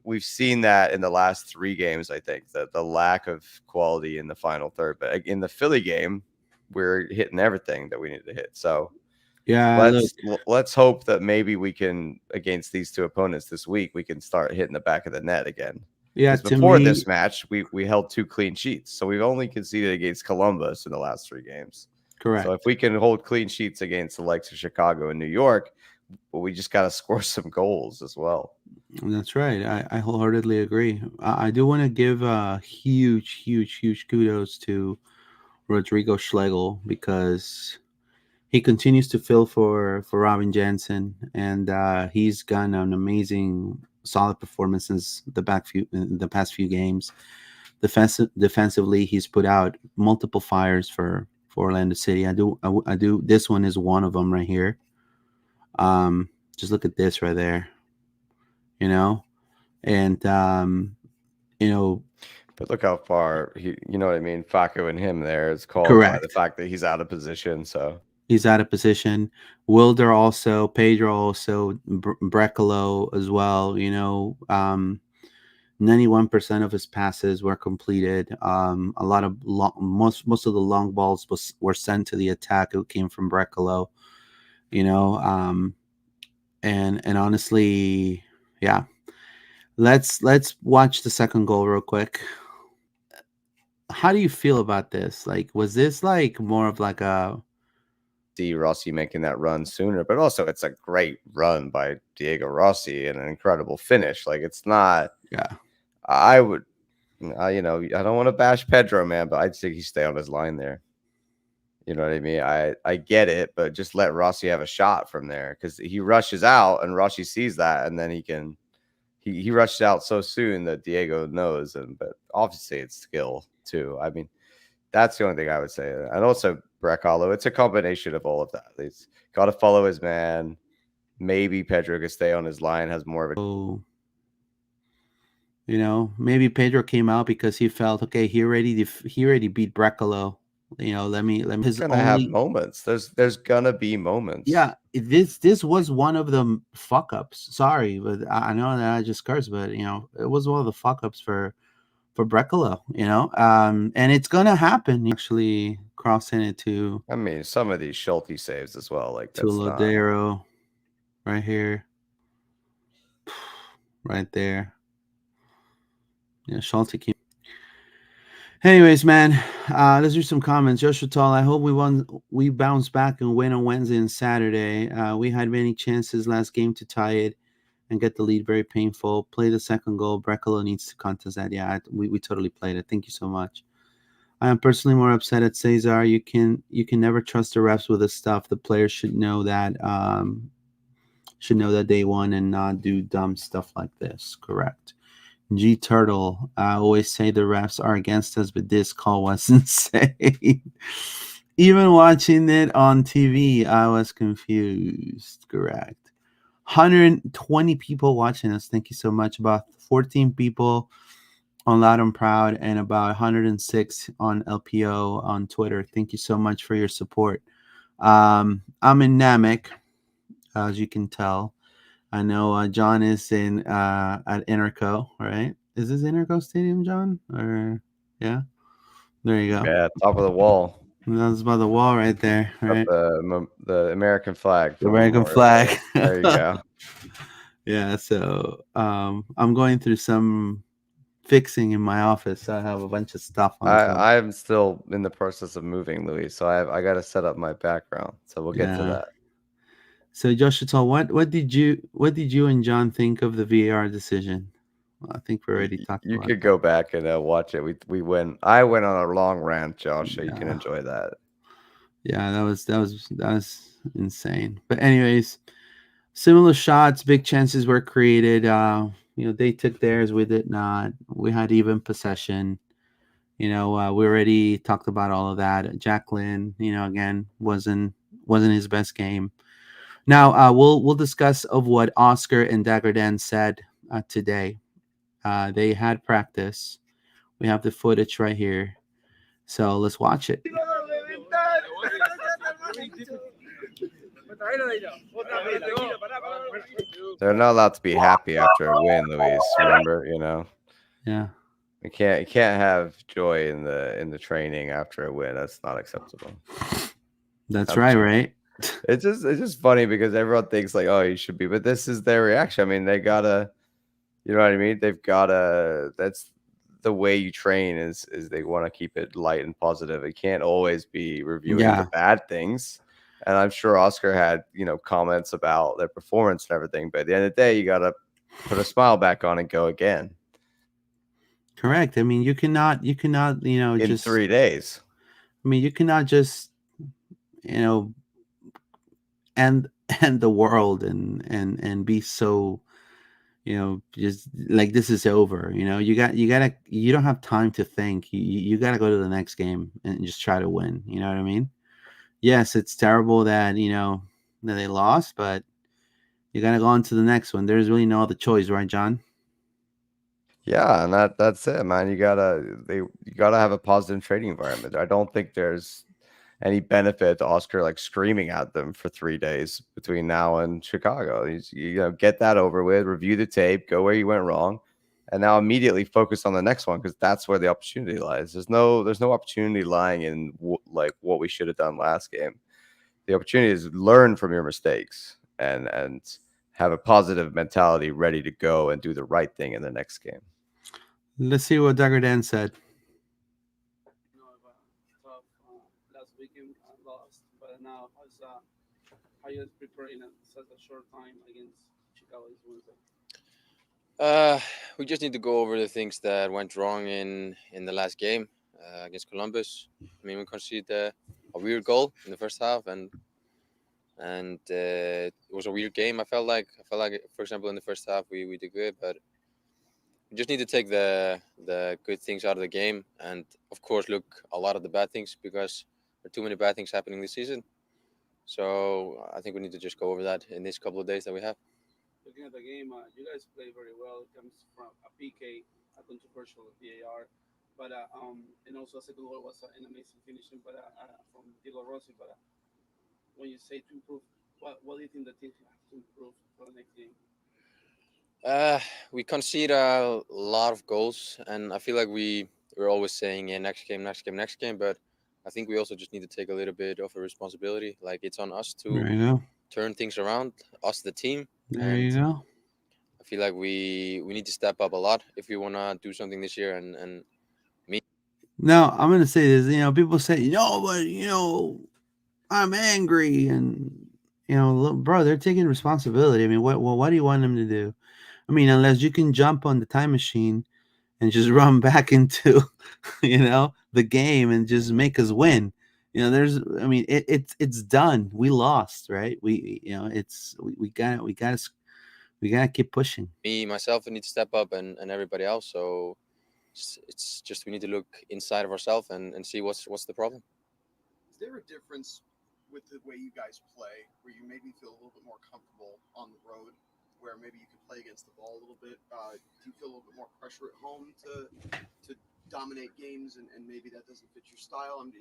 we've seen that in the last 3 games. I think that the lack of quality in the final third, but in the Philly game, we're hitting everything that we need to hit. So let's hope that maybe we can, against these 2 opponents this week, we can start hitting the back of the net again. Yeah, before this match, we held 2 clean sheets, so we've only conceded against Columbus in the last 3 games. Correct. So if we can hold clean sheets against the likes of Chicago and New York, but we just got to score some goals as well. That's right. I wholeheartedly agree. I do want to give a huge kudos to Rodrigo Schlegel because he continues to fill for Robin Jansen, and he's gotten an amazing, solid performances in the past few games. Defensively, he's put out multiple fires for Orlando City. I do. This one is one of them right here. Just look at this right there. And But look how far you know what I mean. Facu and him there is called by the fact that he's out of position. So. He's out of position. Wilder also, Pedro also, Brecalo as well. 91% of his passes were completed. A lot of most of the long balls were sent to the attack. It came from Brecalo. And honestly, yeah. Let's watch the second goal real quick. How do you feel about this? Like, was this like more of like a Rossi making that run sooner, but also it's a great run by Diego Rossi and an incredible finish. Like it's not. Yeah, I don't want to bash Pedro, man, but I'd say he stay on his line there. You know what I mean? I get it, but just let Rossi have a shot from there because he rushes out and Rossi sees that, and then he rushed out so soon that Diego knows. But obviously it's skill too. I mean, that's the only thing I would say. And also Brecalo, it's a combination of all of that. He's got to follow his man. Maybe Pedro could stay on his line, has more of a. So, maybe Pedro came out because he felt okay. He already beat Brecalo. Let me He's gonna have moments. There's gonna be moments. Yeah, this was one of the fuck ups. Sorry, but I know that I just cursed, but it was one of the fuck ups for Brecalo. And it's gonna happen. Actually, crossing it to. I mean, some of these Schulte saves as well, like to Lodero, right here, right there. Yeah, Schulte came. Anyways, man, let's do some comments. Joshua Tall, I hope we bounce back and win on Wednesday and Saturday. We had many chances last game to tie it and get the lead. Very painful. Play the second goal. Brecalo needs to contest that. Yeah, we totally played it. Thank you so much. I am personally more upset at Cesar. You can never trust the refs with this stuff. The players should know that they won and not do dumb stuff like this. Correct. G Turtle, I always say the refs are against us, but this call was insane. Even watching it on TV, I was confused. Correct. 120 people watching us. Thank you so much. About 14 people on Loud and Proud and about 106 on LPO on Twitter. Thank you so much for your support. I'm in Namek, as you can tell. I know John is in at Interco, right? Is this Interco Stadium, John? Or yeah, there you go. Yeah, top of the wall. That's by the wall right there, right? The American flag. The American flag. There you go. Yeah, so I'm going through some fixing in my office. I have a bunch of stuff on. I'm still in the process of moving, Luis, so I got to set up my background. So we'll get to that. So Josh Chatal, what did you and John think of the VAR decision? Well, I think we already talked about it. You could go back and watch it. We went. I went on a long rant, Josh, so you can enjoy that. Yeah, that was insane. But anyways, similar shots, big chances were created. They took theirs, we did not. We had even possession. We already talked about all of that. Jacqueline, again, wasn't his best game. Now we'll discuss of what Oscar and Dagerdan said today. They had practice. We have the footage right here, so let's watch it. They're not allowed to be happy after a win, Luis. Remember, Yeah. You can't have joy in the training after a win. That's not acceptable. That's right? It's just funny because everyone thinks like, oh, you should be, but this is their reaction. I mean, they gotta, you know what I mean? They've gotta. That's the way you train is they want to keep it light and positive. It can't always be reviewing the bad things. And I'm sure Oscar had comments about their performance and everything, but at the end of the day, you gotta put a smile back on and go again. Correct. I mean, you cannot, in just 3 days. I mean, you cannot just, end the world and be so, just like this is over. You don't have time to think. You gotta go to the next game and just try to win. You know what I mean? Yes, it's terrible that that they lost, but you gotta go on to the next one. There's really no other choice, right, John? Yeah, and that's it, man. You gotta have a positive trading environment. I don't think there's any benefit to Oscar like screaming at them for 3 days between now and Chicago. Get that over with, review the tape, go where you went wrong, and now immediately focus on the next one because that's where the opportunity lies. There's no opportunity lying in what we should have done last game. The opportunity is learn from your mistakes and have a positive mentality ready to go and do the right thing in the next game. Let's see what Dagerdan said. Last weekend lost, but now how you prepare in such a short time against Chicago this Wednesday? We just need to go over the things that went wrong in the last game against Columbus. I mean, we conceded a weird goal in the first half, and it was a weird game. I felt like for example in the first half we did good, but we just need to take the good things out of the game, and of course look a lot of the bad things, because there are too many bad things happening this season. So I think we need to just go over that in these couple of days that we have. Looking at the game, you guys play very well. It comes from a PK, a controversial VAR, but and also a second goal was an amazing finishing, but from Diego Rossi. But when you say to improve, what do you think the team have to improve for the next game? We concede a lot of goals, and I feel like we're always saying, yeah, next game, next game, next game. But I think we also just need to take a little bit of a responsibility. Like, it's on us to There you go. turn things around, us the team, There and you go. I feel like we need to step up a lot if we want to do something this year. And Now I'm gonna say this. People say, but I'm angry, and look, bro, they're taking responsibility. I mean, what do you want them to do? I mean, unless you can jump on the time machine and just run back into, the game and just make us win. I mean, it's done. We lost, right? We gotta keep pushing. me, myself, I need to step up, and everybody else. So it's just we need to look inside of ourselves and see what's the problem. Is there a difference with the way you guys play, where you maybe feel a little bit more comfortable on the road, where maybe you can play against the ball a little bit? Do you feel a little bit more pressure at home to dominate games, and maybe that doesn't fit your style? I'm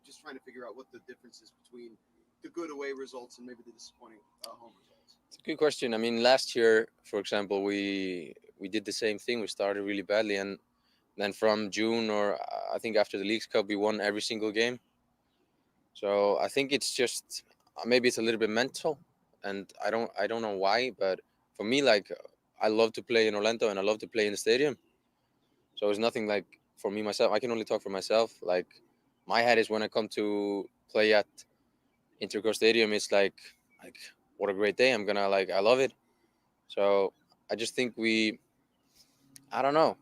just trying to figure out what the difference is between the good away results and maybe the disappointing home results. It's a good question. I mean, last year, for example, we did the same thing. We started really badly, and then from June, or I think after the Leagues Cup, we won every single game. So I think it's just maybe it's a little bit mental, and I don't know why, but for me, like, I love to play in Orlando and I love to play in the stadium. So it's nothing like for me myself. I can only talk for myself. Like, my head is when I come to play at Interco Stadium, it's like what a great day. I love it. So I just think I don't know.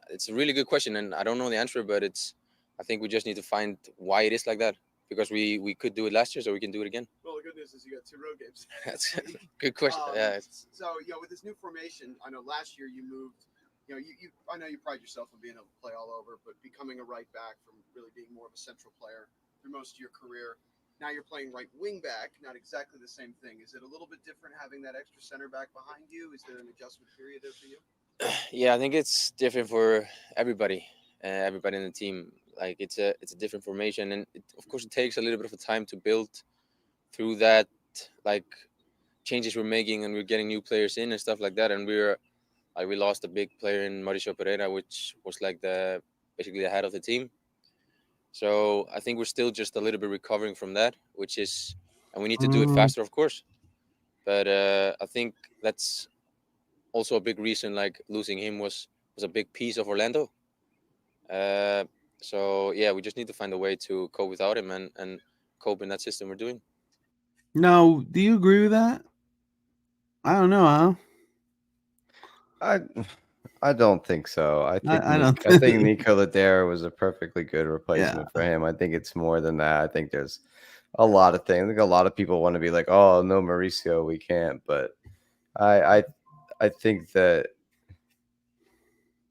It's a really good question, and I don't know the answer, but I think we just need to find why it is like that, because we could do it last year, so we can do it again. Well, the good news is you got 2 road games. That's a good question. Yeah, So with this new formation, I know last year you moved. I know you pride yourself on being able to play all over, but becoming a right back from really being more of a central player through most of your career. Now you're playing right wing back, not exactly the same thing. Is it a little bit different having that extra center back behind you? Is there an adjustment period there for you? yeah. I think it's different for everybody in the team. Like, it's a different formation, and of course it takes a little bit of a time to build through that, like, changes we're making, and we're getting new players in and stuff like that. And we lost a big player in Mauricio Pereira, which was like basically the head of the team. So I think we're still just a little bit recovering from that, and we need to do it faster, of course. But I think that's also a big reason. Like, losing him was a big piece of Orlando. So yeah, we just need to find a way to cope without him and cope in that system we're doing. Now, do you agree with that? I don't know, huh? I don't think so. I think I don't. I think Nico Ladera was a perfectly good Yeah. replacement for him. I think it's more than that. I think there's a lot of things. I think a lot of people want to be like, "Oh, no, Mauricio, we can't." But I think that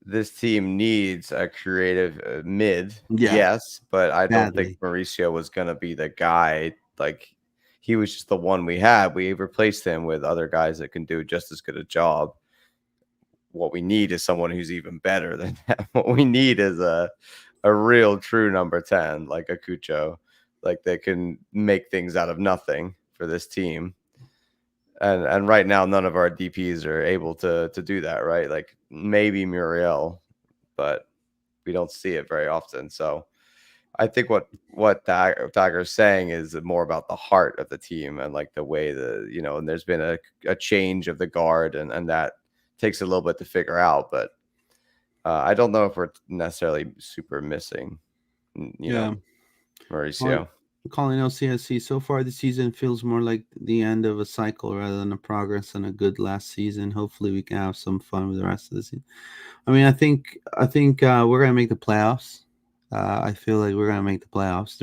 this team needs a creative mid. Yeah. Yes, but I don't Badly. think Mauricio was going to be the guy. Like, he was just the one we had. We replaced him with other guys that can do just as good a job. What we need is someone who's even better than that. What we need is a real true number 10, like a Cucho, like, that can make things out of nothing for this team. And right now, none of our DPs are able to do that, right? Like, maybe Muriel, but we don't see it very often. So I think what Tiger's saying is more about the heart of the team, and like the way and there's been a change of the guard, and that takes a little bit to figure out. But I don't know if we're necessarily super missing, Mauricio. Well, calling LCSC so far this season feels more like the end of a cycle rather than a progress and a good last season. Hopefully we can have some fun with the rest of the season. I mean, I think we're gonna make the playoffs. I feel like we're gonna make the playoffs.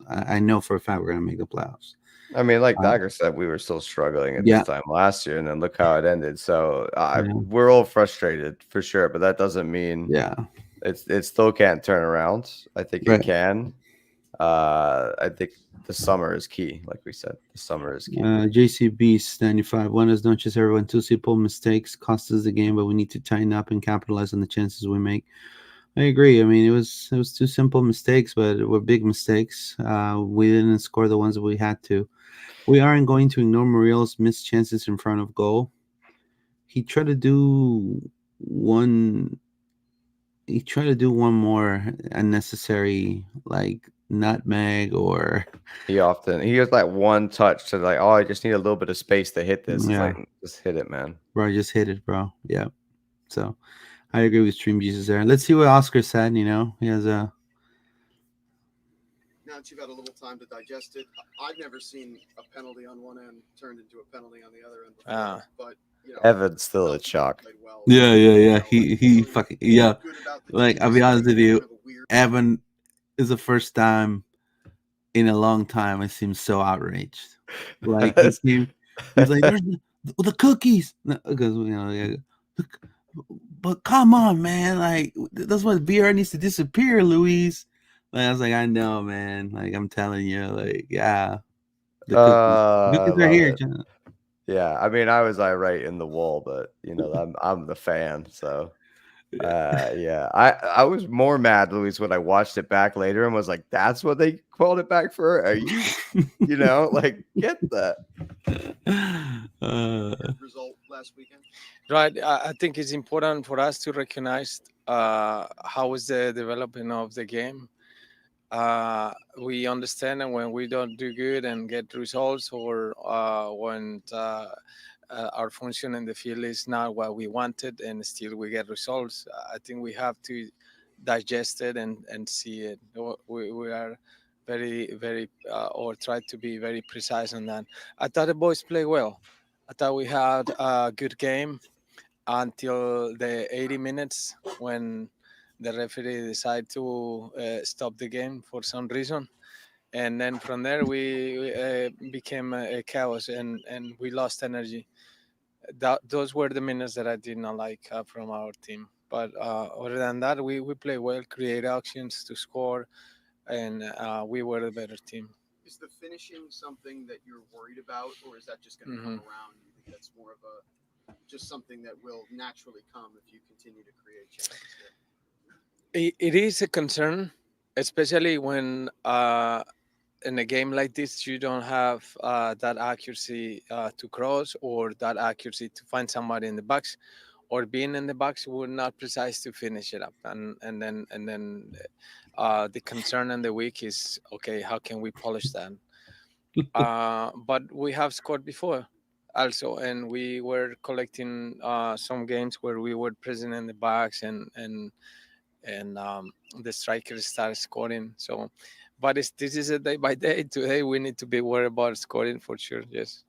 I know for a fact we're gonna make the playoffs. I mean, like Uh, Dagger said, we were still struggling at this yeah, time last year, and then look how it ended. So yeah, we're all frustrated for sure, but that doesn't mean yeah. it still can't turn around. I think it Right. can. I think the summer is key, like we said. The summer is key. JC Beast 95. Buenas noches, everyone. Two simple mistakes cost us the game, but we need to tighten up and capitalize on the chances we make. I agree. I mean, it was two simple mistakes, but it were big mistakes. We didn't score the ones that we had to. We aren't going to ignore Murillo's missed chances in front of goal. He tried to do one. He tried to do one more unnecessary, like nutmeg or He has like one touch to like, oh, I just need a little bit of space to hit this. It's yeah, like just hit it, man. bro. Just hit it, bro. Yeah. So I agree with Stream Jesus there. Let's see what Oscar said. He has a. Now that you've had a little time to digest it, I've never seen a penalty on one end turned into a penalty on the other end before. Ah. But Evan's still a shock. played well. Yeah. He fucking yeah. Good about the Like I'll team be honest with despite you, kind of a weird- Evan is the first time in a long time I seem so outraged. Like he's like, "There's the cookies," because yeah, but come on, man, like that's what beer needs to disappear, Luis. Like, I was like, I know, man. Like I'm telling you, like yeah, the cookies are Love here, it. John. Yeah, I mean, I was irate in the wall, but I'm the fan, so yeah. I was more mad, Luis, when I watched it back later and was like, "That's what they called it back for." Are you, like get that? result last weekend. Right. I think it's important for us to recognize how is the development of the game. We understand, and when we don't do good and get results, or when our function in the field is not what we wanted, and still we get results, I think we have to digest it and see it. We are very or try to be very precise on that. I thought the boys play well. I thought we had a good game until the 80 minutes when the referee decided to stop the game for some reason. And then from there, we became a chaos, and we lost energy. Those were the minutes that I did not like from our team. But other than that, we play well, create actions to score, and we were the better team. Is the finishing something that you're worried about, or is that just going to come around? You think that's more of just something that will naturally come if you continue to create chances? It is a concern, especially when in a game like this you don't have that accuracy to cross, or that accuracy to find somebody in the box, or being in the box we're not precise to finish it up, and then the concern and the week is, okay, how can we polish that? But we have scored before also, and we were collecting some games where we were present in the box, and the strikers started scoring. So, but this is a day by day. Today we need to be worried about scoring for sure. Yes.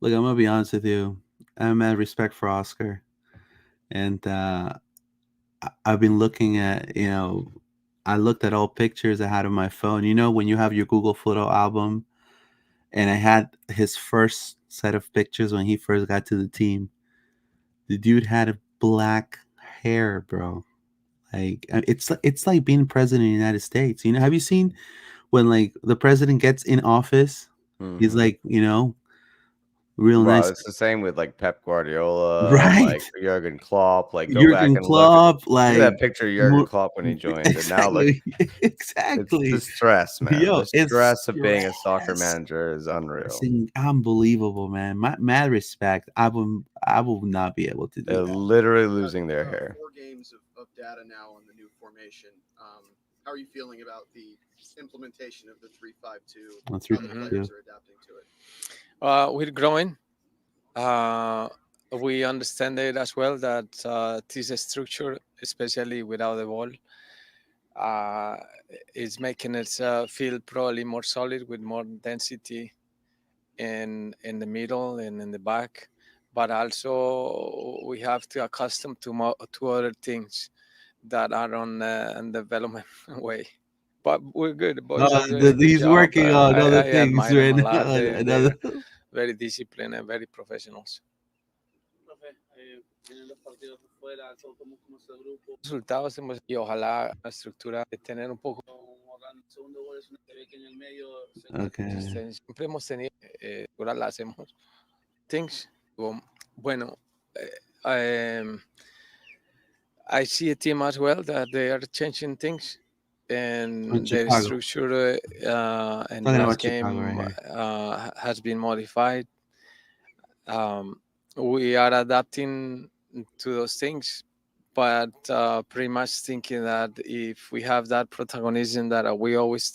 Look, I'm gonna be honest with you. I'm at respect for Oscar, and I've been looking at I looked at all pictures I had on my phone. When you have your Google photo album, and I had his first set of pictures when he first got to the team. The dude had black hair, bro. Like it's like being president of the United States. Have you seen when like the president gets in office? He's like, real Well, nice, it's the same with like Pep Guardiola, right? like Jurgen Klopp. Like go back Jurgen and Klopp, look at like that picture of Jurgen Klopp when he joined, and now look, exactly, it's exactly. the stress, man. Yo, The it's stress of being a soccer stress. manager is unreal. It's unbelievable, man. Mad respect. I will not be able to do They're that. literally losing their hair. 4 games of data now on the new formation. How are you feeling about the implementation of the 3-5-2? How the 3-5-2. players are adapting to it? We're growing. We understand it as well that this structure, especially without the ball, is making us feel probably more solid with more density in the middle and in the back. But also we have to accustom to other things that are on development way. but we're good. The boys are doing a good He's job. working on other I things admire them right a now. lot. They're Another. very disciplined and very professionals. Profe, vienen los partidos afuera, cómo es el grupo. Resultados y ojalá la estructura de tener un poco. El segundo gol es una TV que en el medio. Okay. Siempre hemos tenido, ahora la hacemos. Things. Bueno, I see a team as well that they are changing things, and their structure in the last game has been modified. We are adapting to those things, but pretty much thinking that if we have that protagonism that we always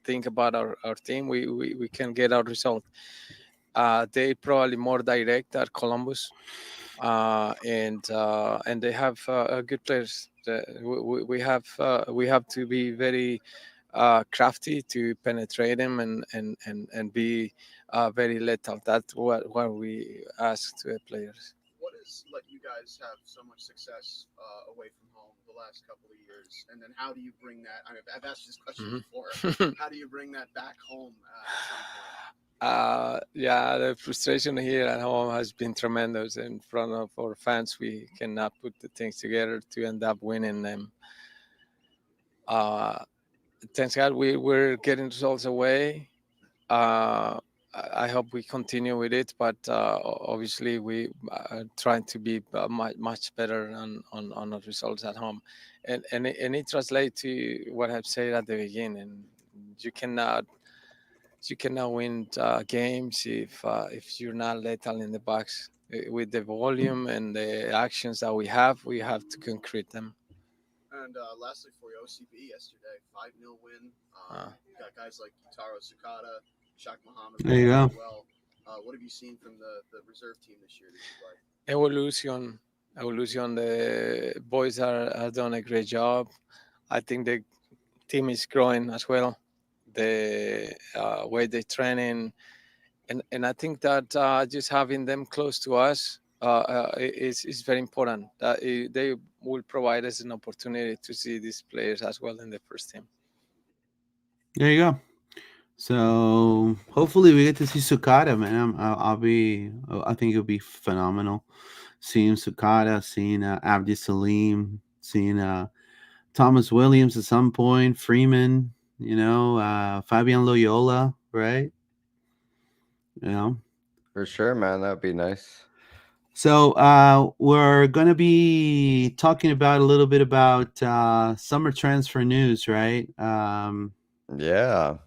think about our team, we can get our result. They probably more direct at Columbus, and they have good players. We have to be very crafty to penetrate them and be very lethal. That's what we ask to the players. What has let you guys have so much success away from home the last couple of years? And then how do you bring that? I mean, I've asked this question before. How do you bring that back home at some point? Yeah, the frustration here at home has been tremendous. In front of our fans, we cannot put the things together to end up winning them. Thanks God, we're getting results away. I hope we continue with it, but obviously we are trying to be much better on the results at home, and it translates to what I've said at the beginning. You cannot win games if you're not lethal in the box. With the volume and the actions that we have to concrete them. And lastly, for you, OCB yesterday, 5-0 win. You got guys like Utaro Sukata, Shaq Muhammad. There you go. Well, what have you seen from the reserve team this year? Evolution. The boys are done a great job. I think the team is growing as well. The way they training, and I think that just having them close to us is very important. They will provide us an opportunity to see these players as well in the first team. There you go. So hopefully we get to see Sukata, man. I think it'll be phenomenal. Seeing Sukata, seeing Abdi Salim, seeing Thomas Williams at some point, Freeman, Fabian Loyola, right? For sure, man. That would be nice. So we're going to be talking about a little bit about summer transfer news, right? Yeah.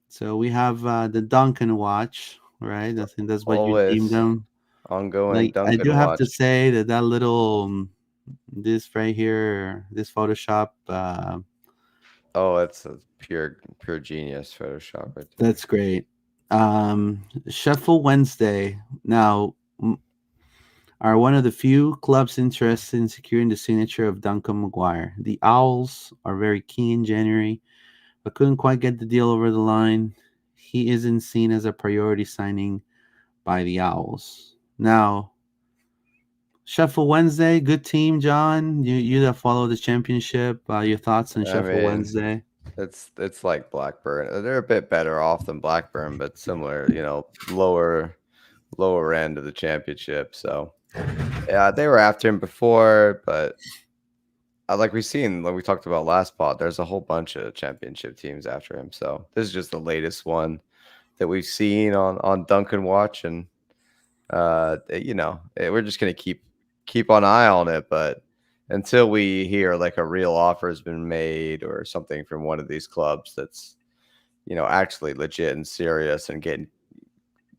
So we have the Duncan Watch, right? I think that's what you deemed them. Ongoing Duncan I do have Watch. to say that little, this right here, this Photoshop. It's a pure genius Photoshop. Right there. That's great. Sheffield Wednesday now are one of the few clubs interested in securing the signature of Duncan Maguire. The Owls are very keen in January, but couldn't quite get the deal over the line. He isn't seen as a priority signing by the Owls. Now, Sheffield Wednesday, good team, John. You that follow the championship. Your thoughts on Sheffield Wednesday? It's like Blackburn. They're a bit better off than Blackburn, but similar, lower end of the championship. So yeah, they were after him before, but like we talked about last pod, there's a whole bunch of championship teams after him. So this is just the latest one that we've seen on Duncan Watch, and we're just gonna keep an eye on it, but until we hear like a real offer has been made or something from one of these clubs that's actually legit and serious and getting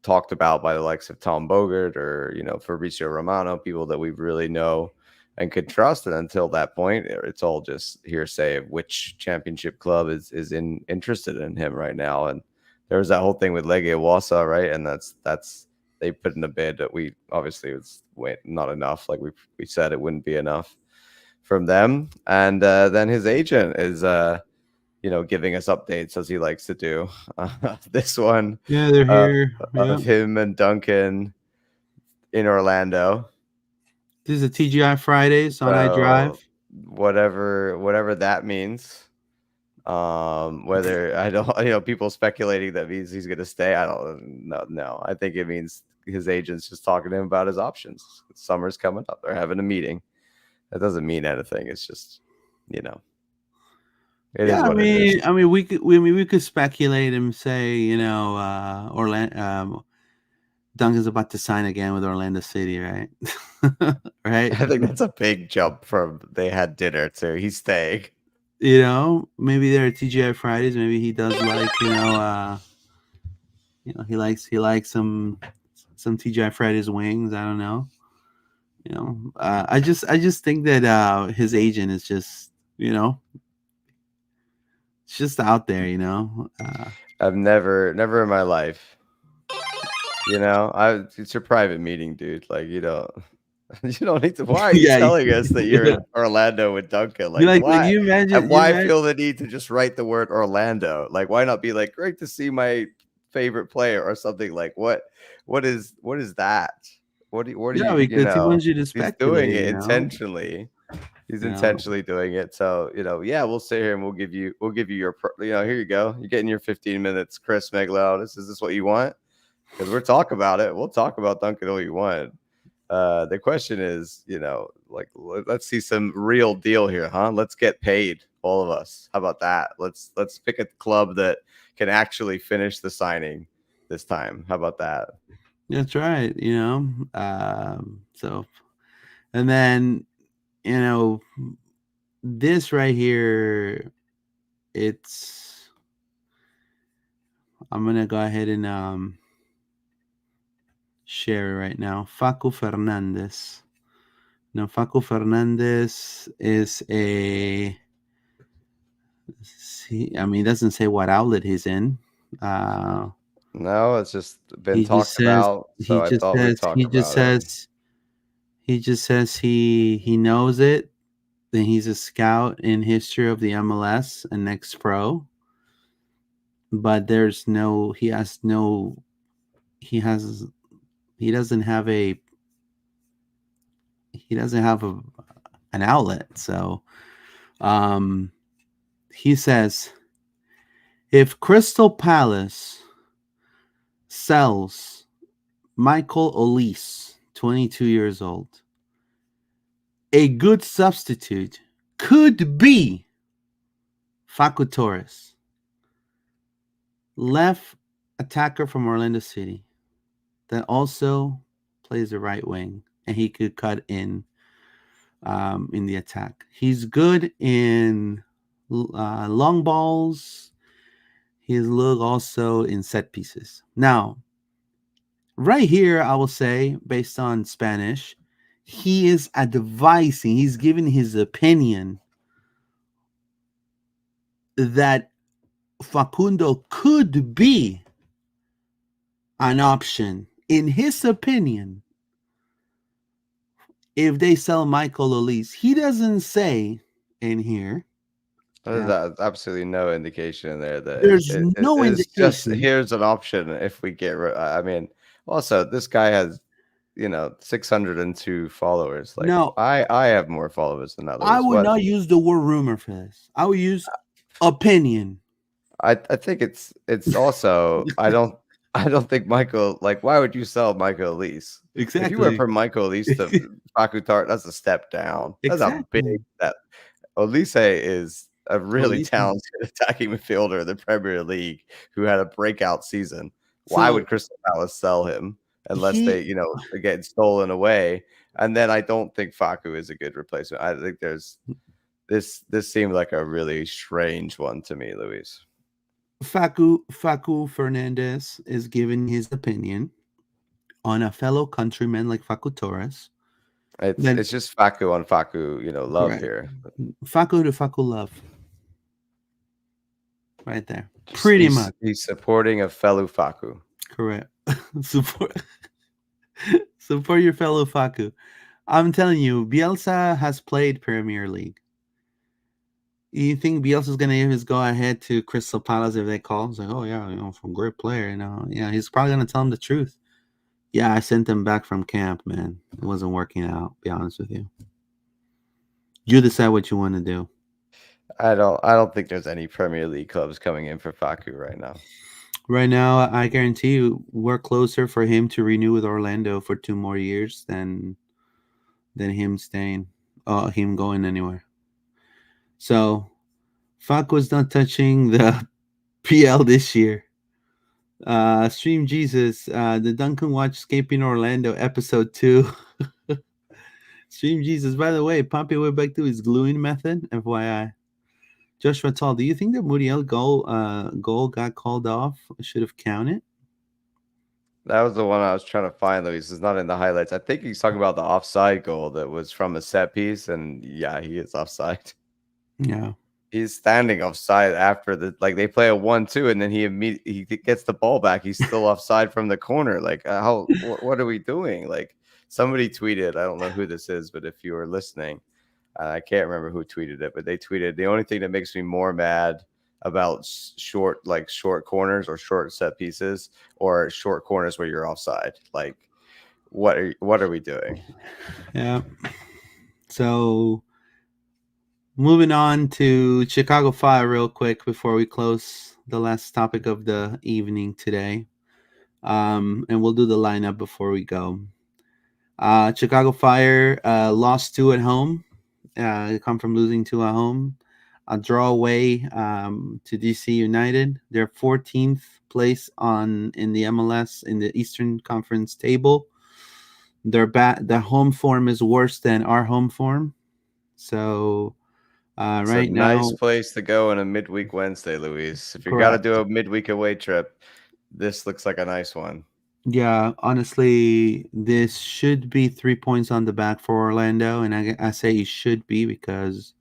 talked about by the likes of Tom Bogert or Fabrizio Romano, people that we really know and could trust, and until that point it's all just hearsay of which championship club is interested in him right now. And there was that whole thing with Legia Warsaw, right? And that's they put in a bid that we obviously was not enough. Like we said, it wouldn't be enough from them. And then his agent is giving us updates as he likes to do. This one, yeah, they're here. Of him and Duncan in Orlando. This is a TGI Fridays on iDrive. Whatever that means. Whether I don't, people speculating that means he's going to stay. I don't know. No, I think it means his agent's just talking to him about his options. Summer's coming up. They're having a meeting. That doesn't mean anything. It's just, it is what it is. I mean, we could speculate and say, Orlando, Duncan's about to sign again with Orlando City, right? Right. I think that's a big jump from they had dinner to he's staying. Maybe there are TGI Fridays. Maybe he does like, he likes some TGI Fridays wings. I don't know. I just think that his agent is just, it's just out there, I've never in my life, it's your private meeting, dude. Like, you don't need to. Why are you telling us that you're in Orlando with Duncan? Like why? Like you imagine, and why feel the need to just write the word Orlando? Like, why not be like, great to see my favorite player or something? Like, what is that? What do you? Because he wants you to he's speculate. doing it intentionally. He's intentionally doing it. So, we'll sit here and we'll give you your, here you go. You're getting your 15 minutes, Chris Megaloudis. Is this what you want? Because we're talking about it. We'll talk about Duncan all you want. The question is, let's see some real deal here, huh? Let's get paid, all of us. How about that? Let's pick a club that can actually finish the signing this time. How about that? That's right. So, and then, this right here, I'm going to go ahead and share it right now. Facu Fernandez. Now, Facu Fernandez is it doesn't say what outlet he's in. No, it's just been talked about. So I thought we'd talk about it. He just says he knows it. Then he's a scout in history of the MLS and Next Pro. But he doesn't have an outlet. So he says, if Crystal Palace sells Michael Olise, 22 years old, a good substitute could be Facu Torres, left attacker from Orlando City that also plays the right wing, and he could cut in the attack. He's good in long balls. He's good also in set pieces. Now, right here, I will say, based on Spanish, he is advising, he's giving his opinion that Facundo could be an option, in his opinion, if they sell Michael Olise. He doesn't say in here. There's absolutely no indication in there that there's no indication. It's just, here's an option if we get also this guy has 602 followers. Like, no, I have more followers than others. I would not use the word rumor for this. I would use opinion. I think it's also I don't think Michael, like, why would you sell Michael Olise? Exactly. If you went from Michael Olise to Facu Torres, that's a step down. That's a big that Olise is a really talented attacking midfielder in the Premier League who had a breakout season. Why would Crystal Palace sell him unless they get stolen away? And then I don't think Facu is a good replacement. I think there's this seemed like a really strange one to me, Luis. Facu Fernandez is giving his opinion on a fellow countryman like Facu Torres. It's just Facu on Facu, love correct. Here. Facu to Facu love. Right there. Pretty much. He's supporting a fellow Facu. Correct. Support your fellow Facu. I'm telling you, Bielsa has played Premier League. You think Bielsa's going to give his go-ahead to Crystal Palace if they call? It's like, oh, yeah, from great player, he's probably going to tell him the truth. Yeah, I sent him back from camp, man. It wasn't working out, be honest with you. You decide what you want to do. I don't think there's any Premier League clubs coming in for Faku right now. Right now, I guarantee you, we're closer for him to renew with Orlando for 2 more years than him staying, him going anywhere. So, Fuck was not touching the PL this year. Stream Jesus, the Duncan Watch Escaping Orlando, episode 2. Stream Jesus, by the way, Pompey went back to his gluing method, FYI. Joshua Tall, do you think the Muriel goal got called off? Should have counted? That was the one I was trying to find, Luis. It's not in the highlights. I think he's talking about the offside goal that was from a set piece, and yeah, he is offside. Yeah. He's standing offside after they play a 1-2, and then he gets the ball back. He's still offside from the corner. Like, what are we doing? Like, somebody tweeted, I don't know who this is, but if you were listening, I can't remember who tweeted it, but they tweeted, the only thing that makes me more mad about short corners or short set pieces or short corners where you're offside. Like, what are we doing? Yeah. So, moving on to Chicago Fire real quick before we close the last topic of the evening today. And we'll do the lineup before we go. Chicago Fire lost 2 at home. They come from losing 2 at home. A draw away to DC United. They're 14th place in the MLS in the Eastern Conference table. Their home form is worse than our home form. So It's right a now, nice place to go on a midweek Wednesday, Luis. If you got to correct. do a midweek away trip, this looks like a nice one. Yeah, honestly, this should be 3 points on the back for Orlando, and I say it should be because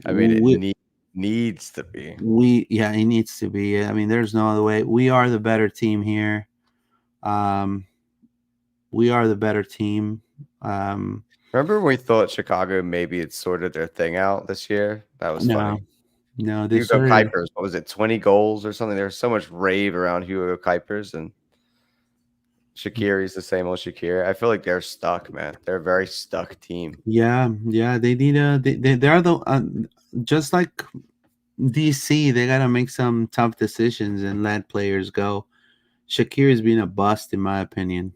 I mean, it we, needs to be. it needs to be. I mean, there's no other way. We are the better team here. We are the better team. Remember when we thought Chicago maybe had sorted their thing out this year? That was funny. No, Hugo Kuipers, what was it, 20 goals or something? There was so much rave around Hugo Kuipers, and Shaqiri's the same old Shaqiri. I feel like they're stuck, man. They're a very stuck team. Yeah. They need they are the just like DC. They gotta make some tough decisions and let players go. Shakir has been a bust, in my opinion.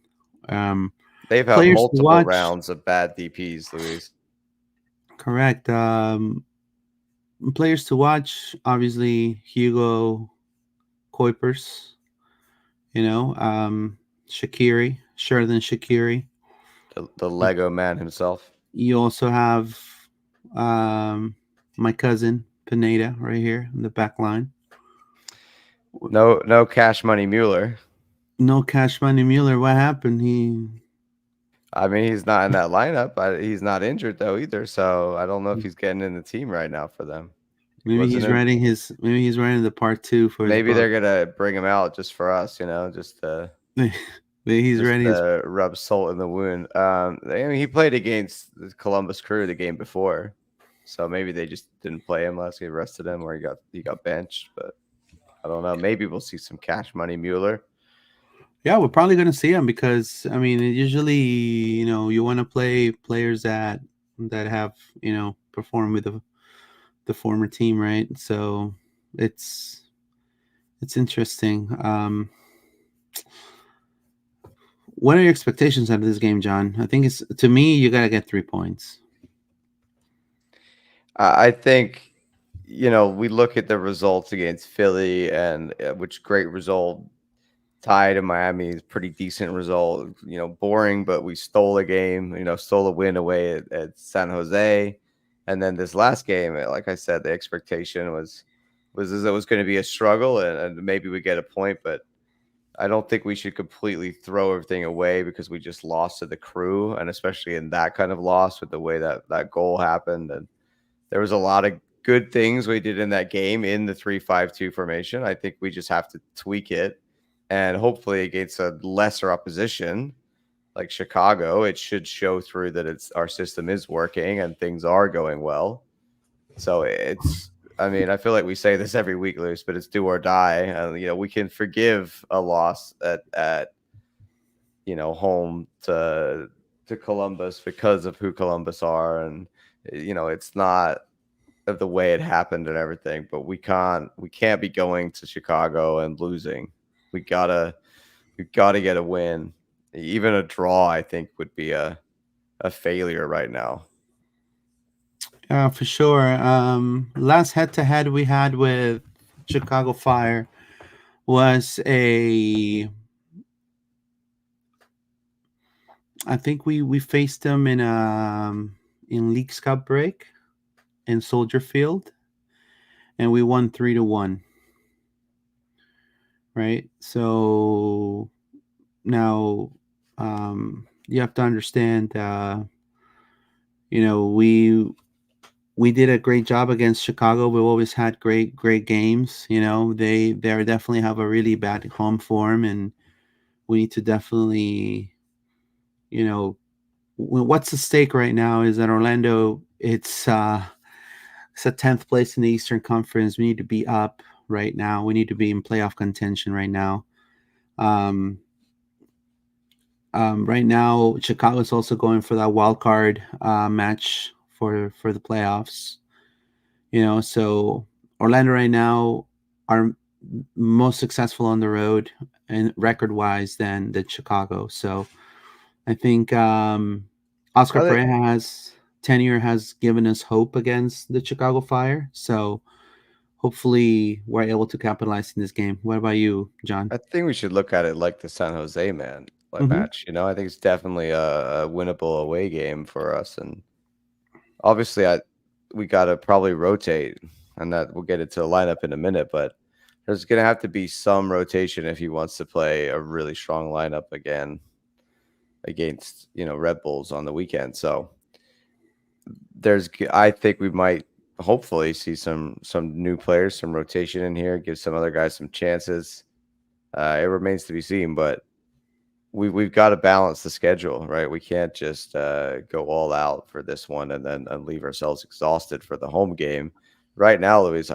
They've had multiple rounds of bad DPs, Luis. Correct. Players to watch, obviously, Hugo Kuipers, Shaqiri, Sheridan Shaqiri. The Lego man himself. You also have my cousin, Pineda, right here in the back line. No Cash Money Mueller. No Cash Money Mueller. What happened? I mean, he's not in that lineup. He's not injured though either, so I don't know if he's getting in the team right now for them. Maybe he's writing the part 2 for. Maybe they're gonna bring him out just for us, just to. Maybe he's just writing to rub salt in the wound. I mean, he played against the Columbus Crew the game before, so maybe they just didn't play him last game, rested him, or he got benched. But I don't know. Maybe we'll see some Cash Money Mueller. Yeah, we're probably going to see him because, I mean, usually, you want to play players that have, performed with the former team, right? So it's interesting. What are your expectations out of this game, John? I think to me, you got to get 3 points. I think, we look at the results against Philly and which great result. Tied in Miami is pretty decent result. Boring, but we stole a game. Stole a win away at San Jose, and then this last game, like I said, the expectation was it was going to be a struggle, and maybe we get a point, but I don't think we should completely throw everything away because we just lost to the Crew, and especially in that kind of loss with the way that goal happened, and there was a lot of good things we did in that game in the 3-5-2 formation. I think we just have to tweak it. And hopefully against a lesser opposition like Chicago, it should show through that our system is working and things are going well. So I feel like we say this every week, Luis, but it's do or die. We can forgive a loss at home to Columbus because of who Columbus are. And, it's not of the way it happened and everything, but we can't be going to Chicago and losing. We gotta get a win. Even a draw, I think, would be a failure right now. For sure. Last head-to-head we had with Chicago Fire was I think we faced them in Leagues Cup break in Soldier Field, and we won 3-1. Right. So now, you have to understand. We did a great job against Chicago. We've always had great games. They definitely have a really bad home form, and we need to definitely, what's the stake right now is that Orlando. It's a 10th place in the Eastern Conference. We need to be up right now. We need to be in playoff contention right now. Right now, Chicago is also going for that wild card match for the playoffs. So Orlando right now are most successful on the road and record wise than Chicago. So I think Oscar Pereira's tenure has given us hope against the Chicago Fire. So hopefully we're able to capitalize in this game. What about you, John? I think we should look at it like the San Jose Mhm. match. I think it's definitely a winnable away game for us, and obviously, we gotta probably rotate, and that we'll get into the lineup in a minute. But there's gonna have to be some rotation if he wants to play a really strong lineup again against Red Bulls on the weekend. So I think we might hopefully see some new players, some rotation in here, give some other guys some chances. It remains to be seen, but we've got to balance the schedule, right? We can't just go all out for this one and then leave ourselves exhausted for the home game. Right now, Luis,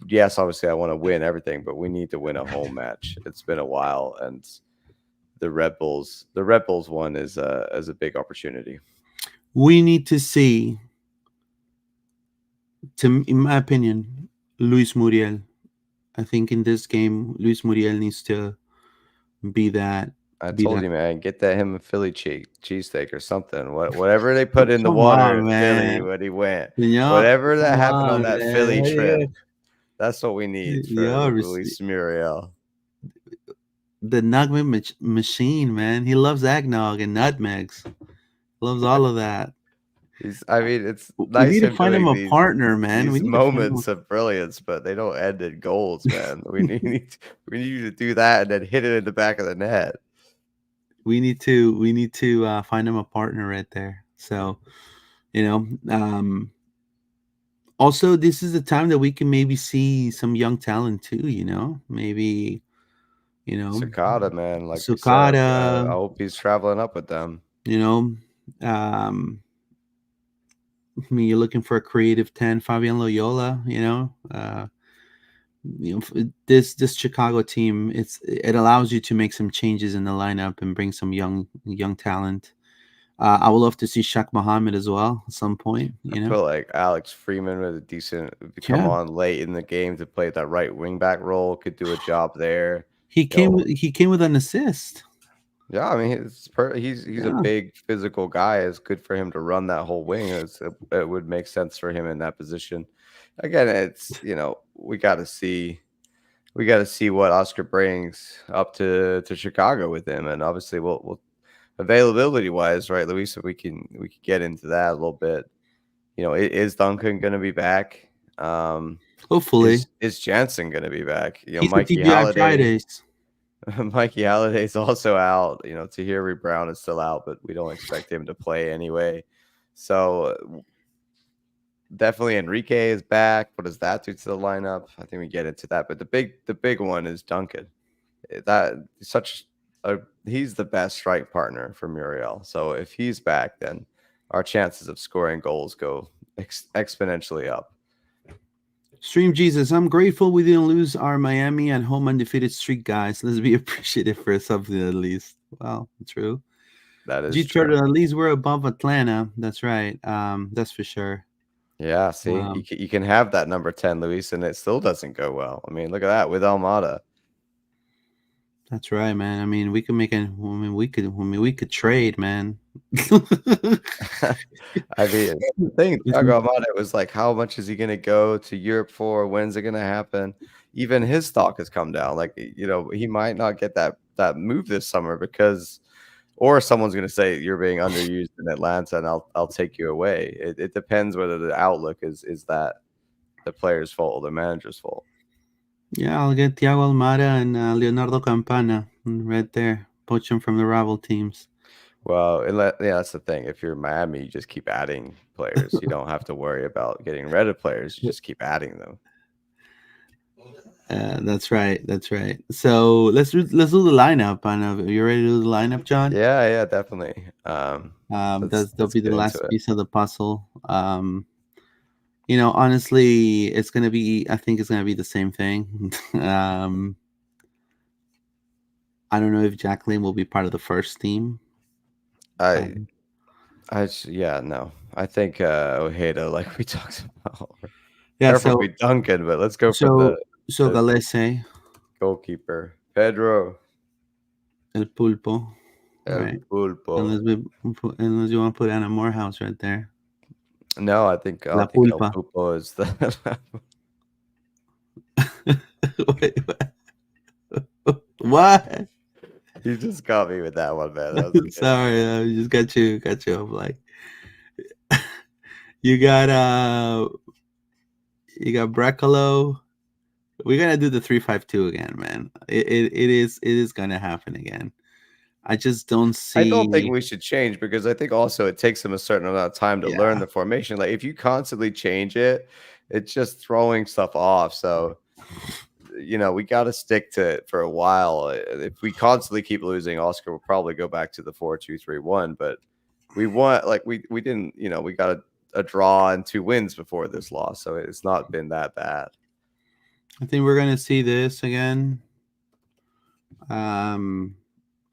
yes, obviously I want to win everything, but we need to win a home match. It's been a while, and the Red Bulls one is a big opportunity. We need to see, in my opinion, Luis Muriel. I think in this game, Luis Muriel needs to be that. I told you, man, get him a Philly cheesesteak or something. Whatever they put in the Come water on, in Philly man. when he went. Yo, Whatever that come happened on on, that man. Philly trip, Yeah. that's what we need Yo, for Luis Muriel. the nutmeg machine, man. He loves eggnog and nutmegs. Loves all of that. It's We nice need to him find him doing a partner, man. We these need to find him moments of brilliance, but they don't end in goals, man. We need you to do that and then hit it in the back of the net. we need to find him a partner right there. So, also this is the time that we can maybe see some young talent too. Maybe Sakata, man, like we said, I Sukata. hope he's traveling up with them. Um, I mean, you're looking for a creative 10, Fabian Loyola. This Chicago team, it allows you to make some changes in the lineup and bring some young talent. I would love to see Shaq Muhammad as well at some point. I feel like Alex Freeman was a decent come Yeah. on late in the game to play that right wing back role, could do a job there. He came with an assist. Yeah, I mean he's a big physical guy. It's good for him to run that whole wing. It would make sense for him in that position. Again, it's we got to see what Oscar brings up to Chicago with him, and obviously we'll availability wise, right, Luis? So we can get into that a little bit. Is Duncan going to be back? Hopefully, is Jansen going to be back? he's Mikey TGI Holiday. Fridays. Mikey Holiday's also out. Tahiri Brown is still out, but we don't expect him to play anyway. So definitely Enrique is back. What does that do to the lineup? I think we get into that. But the big one is Duncan. He's the best strike partner for Muriel. So if he's back, then our chances of scoring goals go exponentially up. Stream Jesus, I'm grateful we didn't lose our Miami at home undefeated streak, guys. Let's be appreciative for something at least. Well, true. That is true. At least we're above Atlanta. That's right. That's for sure. Yeah, see, Um, you can have that number 10, Luis, and it still doesn't go well. I mean, look at that with Almada. that's right, man. I mean, we could make an. I mean, we could trade, man. I mean, the thing, Thiago Almada was like, how much is he going to go to Europe for? When's it going to happen? Even his stock has come down. Like, he might not get that move this summer because, or someone's going to say you're being underused in Atlanta, and I'll take you away. It depends whether the outlook is that the player's fault or the manager's fault. Yeah, I'll get Thiago Almada and Leonardo Campana right there. Poach them from the rival teams. Well, yeah, that's the thing. If you're Miami, you just keep adding players. You don't have to worry about getting rid of players. You just keep adding them. That's right. That's right. So let's do the lineup. I know you ready to do the lineup, John? Yeah, definitely. That'll Let's be the get last into it. piece of the puzzle. Honestly, it's gonna be. I think it's gonna be the same thing. I don't know if Jacqueline will be part of the first team. No. I think Ojeda, like we talked about. Yeah. Careful with Duncan, but let's go for the Galese, goalkeeper, Pedro, El Pulpo. El Right. Pulpo. Unless you want to put Anna Morehouse right there. No, I think El Pulpa. Pulpo is the. Wait, what? You just got me with that one, man. That was Sorry, I just got you. I'm like, you got Brecalo. We're gonna do the 3-5-2 again, man. It is gonna happen again. I just don't see. I don't think we should change because I think also it takes them a certain amount of time to learn the formation. Like if you constantly change it, it's just throwing stuff off. So, we got to stick to it for a while. If we constantly keep losing, Oscar will probably go back to the 4-2-3-1. But we want, like we didn't, we got a draw and 2 wins before this loss, so it's not been that bad. I think we're gonna see this again.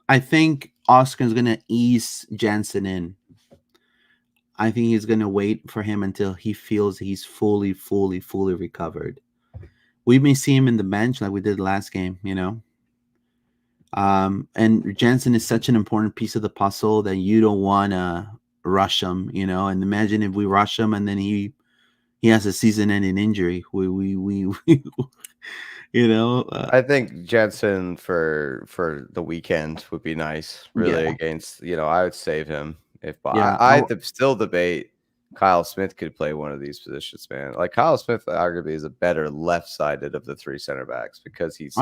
I think Oscar's going to ease Jensen in. I think he's going to wait for him until he feels he's fully recovered. We may see him in the bench like we did last game, And Jensen is such an important piece of the puzzle that you don't want to rush him, And imagine if we rush him and then he has a season-ending injury. I think Jensen for the weekend would be nice. Really, against I would save him if. I still debate Kyle Smith could play one of these positions, man. Like Kyle Smith arguably is a better left-sided of the 3 center backs because he's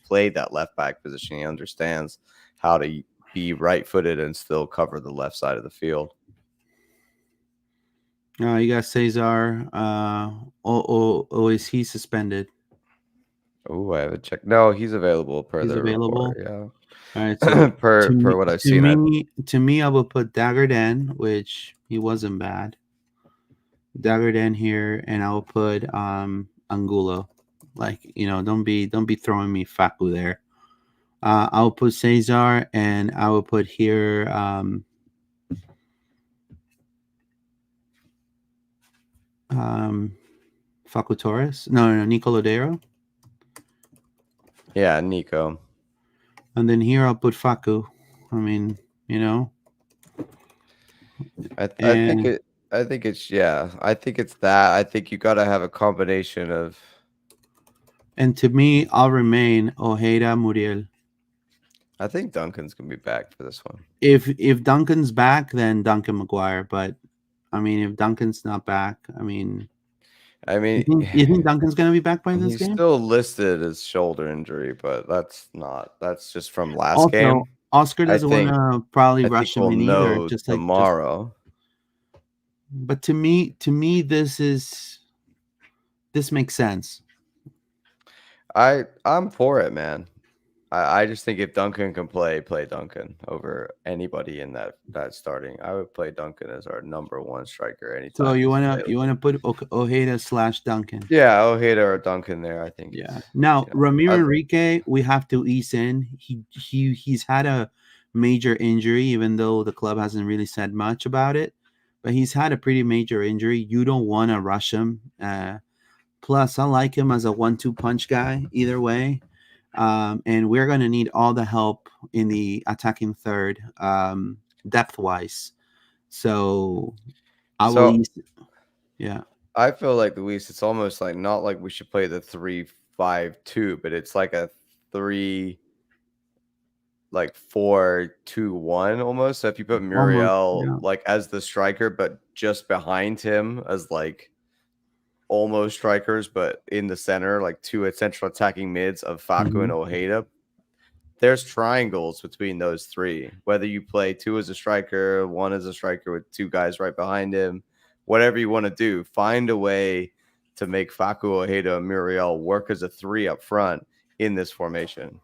played that left back position. He understands how to be right-footed and still cover the left side of the field. You got Cesar. Is he suspended? Oh, I haven't checked. No, he's available He's available. Report, yeah. All right. So per what I've seen. To me, I will put Dagerden, which he wasn't bad. Dagerden here, and I will put Angulo. Like don't be throwing me Facu there. I'll put Cesar, and I will put here. Facu Torres. No, Nico Lodero. Yeah, Nico. And then here I'll put Facu. I mean, I think it's that. I think you got to have a combination of. And to me, I'll remain Ojeda Muriel. I think Duncan's gonna be back for this one. If Duncan's back, then Duncan McGuire. But I mean, if Duncan's not back, you think Duncan's gonna be back by this game? He's still listed as shoulder injury, but that's just from last game. Oscar doesn't want to probably rush him in either. Just tomorrow. But to me, this makes sense. I'm for it, man. I just think if Duncan can play Duncan over anybody in that starting. I would play Duncan as our number 1 striker anytime. So you wanna put Ojeda / Duncan? Yeah, Ojeda or Duncan there. I think. Yeah. Now Ramiro Enrique, we have to ease in. He's had a major injury, even though the club hasn't really said much about it. but he's had a pretty major injury. You don't want to rush him. Plus, I like him as a 1-2 punch guy either way. And we're going to need all the help in the attacking third, depth wise. So I will So use, yeah. I feel like, Luis, it's almost like not like we should play the 3-5-2, but it's like a 4-2-1 almost. So if you put Almost, Muriel yeah. like as the striker, but just behind him as like almost strikers, but in the center, like two central attacking mids of Facu and Ojeda. There's triangles between those three. Whether you play two as a striker, one as a striker with two guys right behind him, whatever you want to do, find a way to make Facu, Ojeda, and Muriel work as a three up front in this formation.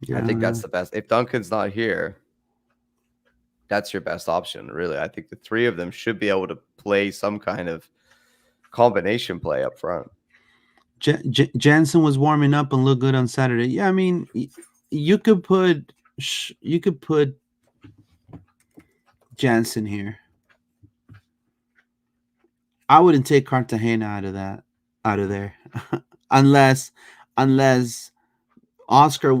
Yeah, I think that's the best. If Duncan's not here, that's your best option, really. I think the three of them should be able to play some kind of combination play up front. Jansen was warming up and looked good on Saturday. Yeah, I mean, you could put Jansen here. I wouldn't take Cartagena out of there, unless Oscar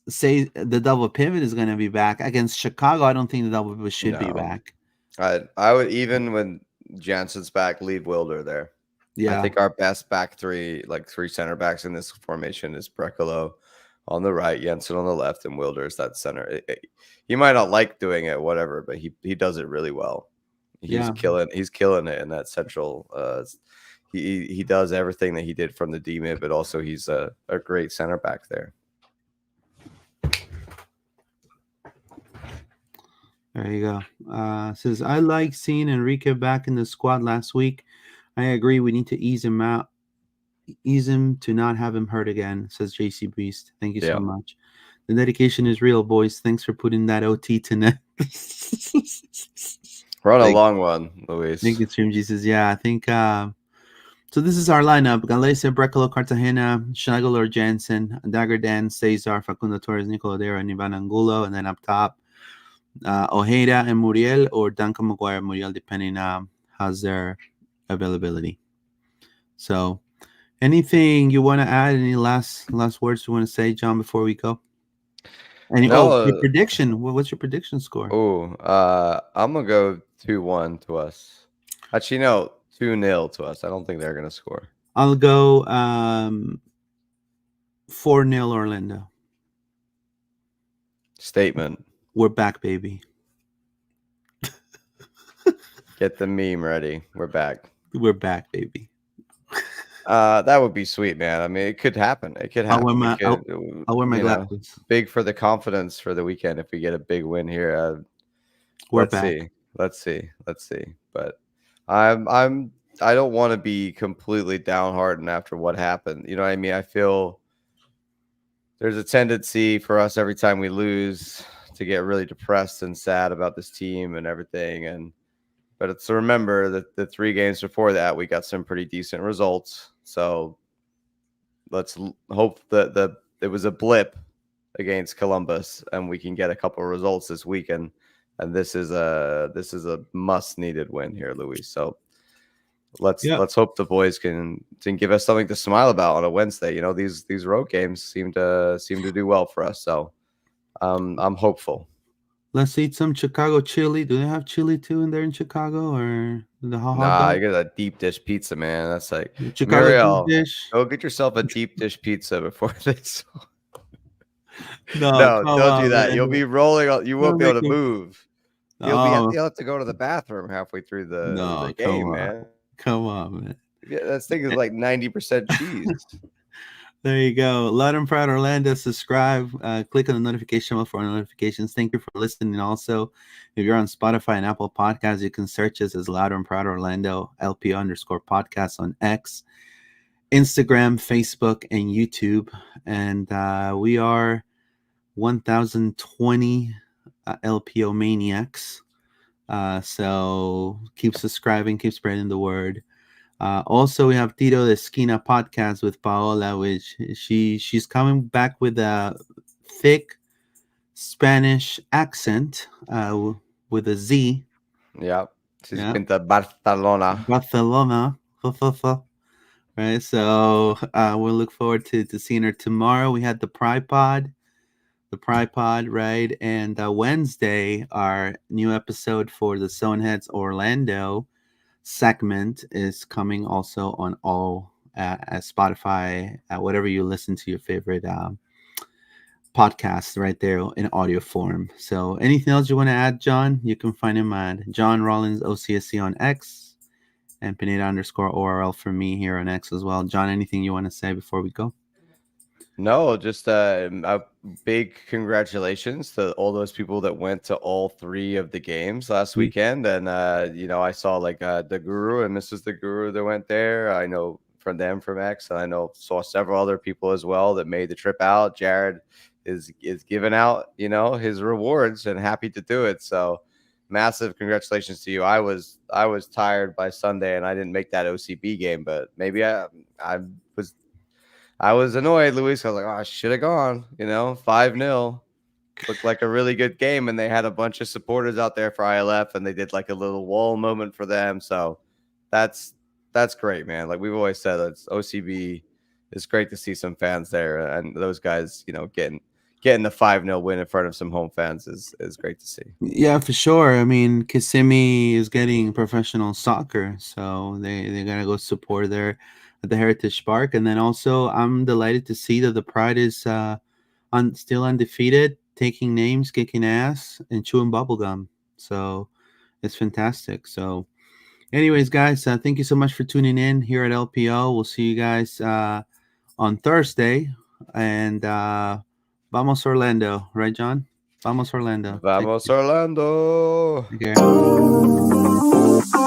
say the double pivot is going to be back against Chicago. I don't think the double pivot should be back. I would, even when Jansen's back, leave Wilder there. Yeah, I think our best back three, like three center backs in this formation, is Brekalo on the right, Jensen on the left, and Wilder is that center. He might not like doing it, whatever, but he does it really well. He's killing it in that central. He does everything that he did from the D mid, but also he's a great center back there. There you go. Says, I like seeing Enrique back in the squad last week. I agree. We need to ease him out. Ease him to not have him hurt again, says JC Beast. Thank you so much. The dedication is real, boys. Thanks for putting that OT to net. We're on a long one, Luis. Thank you, Stream Jesus. Yeah, I think so. This is our lineup: Galese, Brekalo, Cartagena, Schlegel or Jansen, Dagger Dan, Cesar, Facundo Torres, Nicola Dera, and Ivan Angulo, and then up top, Ojeda and Muriel, or Duncan Maguire, Muriel, depending how's their availability. So, anything you want to add? Any last words you want to say, John, before we go? And your prediction. What's your prediction score? I'm gonna go 2-1 to us. Actually, no, 2-0 to us. I don't think they're gonna score. I'll go 4-0 Orlando. Statement. We're back, baby. Get the meme ready. We're back. We're back, baby. That would be sweet, man. I mean, it could happen. It could happen. I'll wear my glasses. Big for the confidence for the weekend if we get a big win here. Let's see. But I don't want to be completely downhearted after what happened. You know what I mean? I feel there's a tendency for us every time we lose to get really depressed and sad about this team and everything. But it's to remember that the 3 games before that, we got some pretty decent results. So let's hope that it was a blip against Columbus and we can get a couple of results this weekend. And this is a must needed win here, Luis. So let's hope the boys can give us something to smile about on a Wednesday. You know, these road games seem to do well for us. So I'm hopeful. Let's eat some Chicago chili. Do they have chili too in there in Chicago, or the hot dog? You get a deep dish pizza, man. That's like Chicago Muriel, deep dish. Go get yourself a deep dish pizza before this. No, don't do that. Man. You'll be rolling. You won't be able to move. You'll have to go to the bathroom halfway through the game, man. Come on, man. Yeah, that thing is like 90% cheese. There you go. Loud and Proud Orlando. Subscribe. Click on the notification bell for notifications. Thank you for listening. Also, if you're on Spotify and Apple Podcasts, you can search us as Loud and Proud Orlando LP_podcast on X, Instagram, Facebook, and YouTube. And we are 1020 LPO maniacs. So keep subscribing, keep spreading the word. Also, we have Tito the Esquina podcast with Paola, which she's coming back with a thick Spanish accent with a Z. Yeah. She's Yeah. been to Barcelona. Barcelona. Right. So we'll look forward to seeing her tomorrow. We had the Pride Pod. Right? And Wednesday, our new episode for the Stoneheads Orlando segment is coming also on all at Spotify, whatever you listen to your favorite podcast right there in audio form. So anything else you want to add, John? You can find him at John Rollins OCSC on X and Pineda underscore ORL for me here on X as well. John, anything you want to say before we go? No, just a big congratulations to all those people that went to all 3 of the games last weekend. And, I saw like the Guru and Mrs. The Guru that went there. I know from them from X, and I know saw several other people as well that made the trip out. Jared is giving out, his rewards and happy to do it. So massive congratulations to you. I was tired by Sunday and I didn't make that OCB game, but maybe I was annoyed, Luis. I was like, oh, I should have gone, 5-0. Looked like a really good game, and they had a bunch of supporters out there for ILF, and they did like a little wall moment for them. So that's great, man. Like we've always said, it's OCB. It's great to see some fans there, and those guys, getting the 5-0 win in front of some home fans is great to see. Yeah, for sure. I mean, Kissimmee is getting professional soccer, so they gotta go support there at the Heritage Park. And then also, I'm delighted to see that the Pride is still undefeated, taking names, kicking ass, and chewing bubblegum. So it's fantastic. So, anyways, guys, thank you so much for tuning in here at LPO. We'll see you guys on Thursday, and vamos Orlando, right, John? Vamos Orlando. Vamos Orlando. Take care.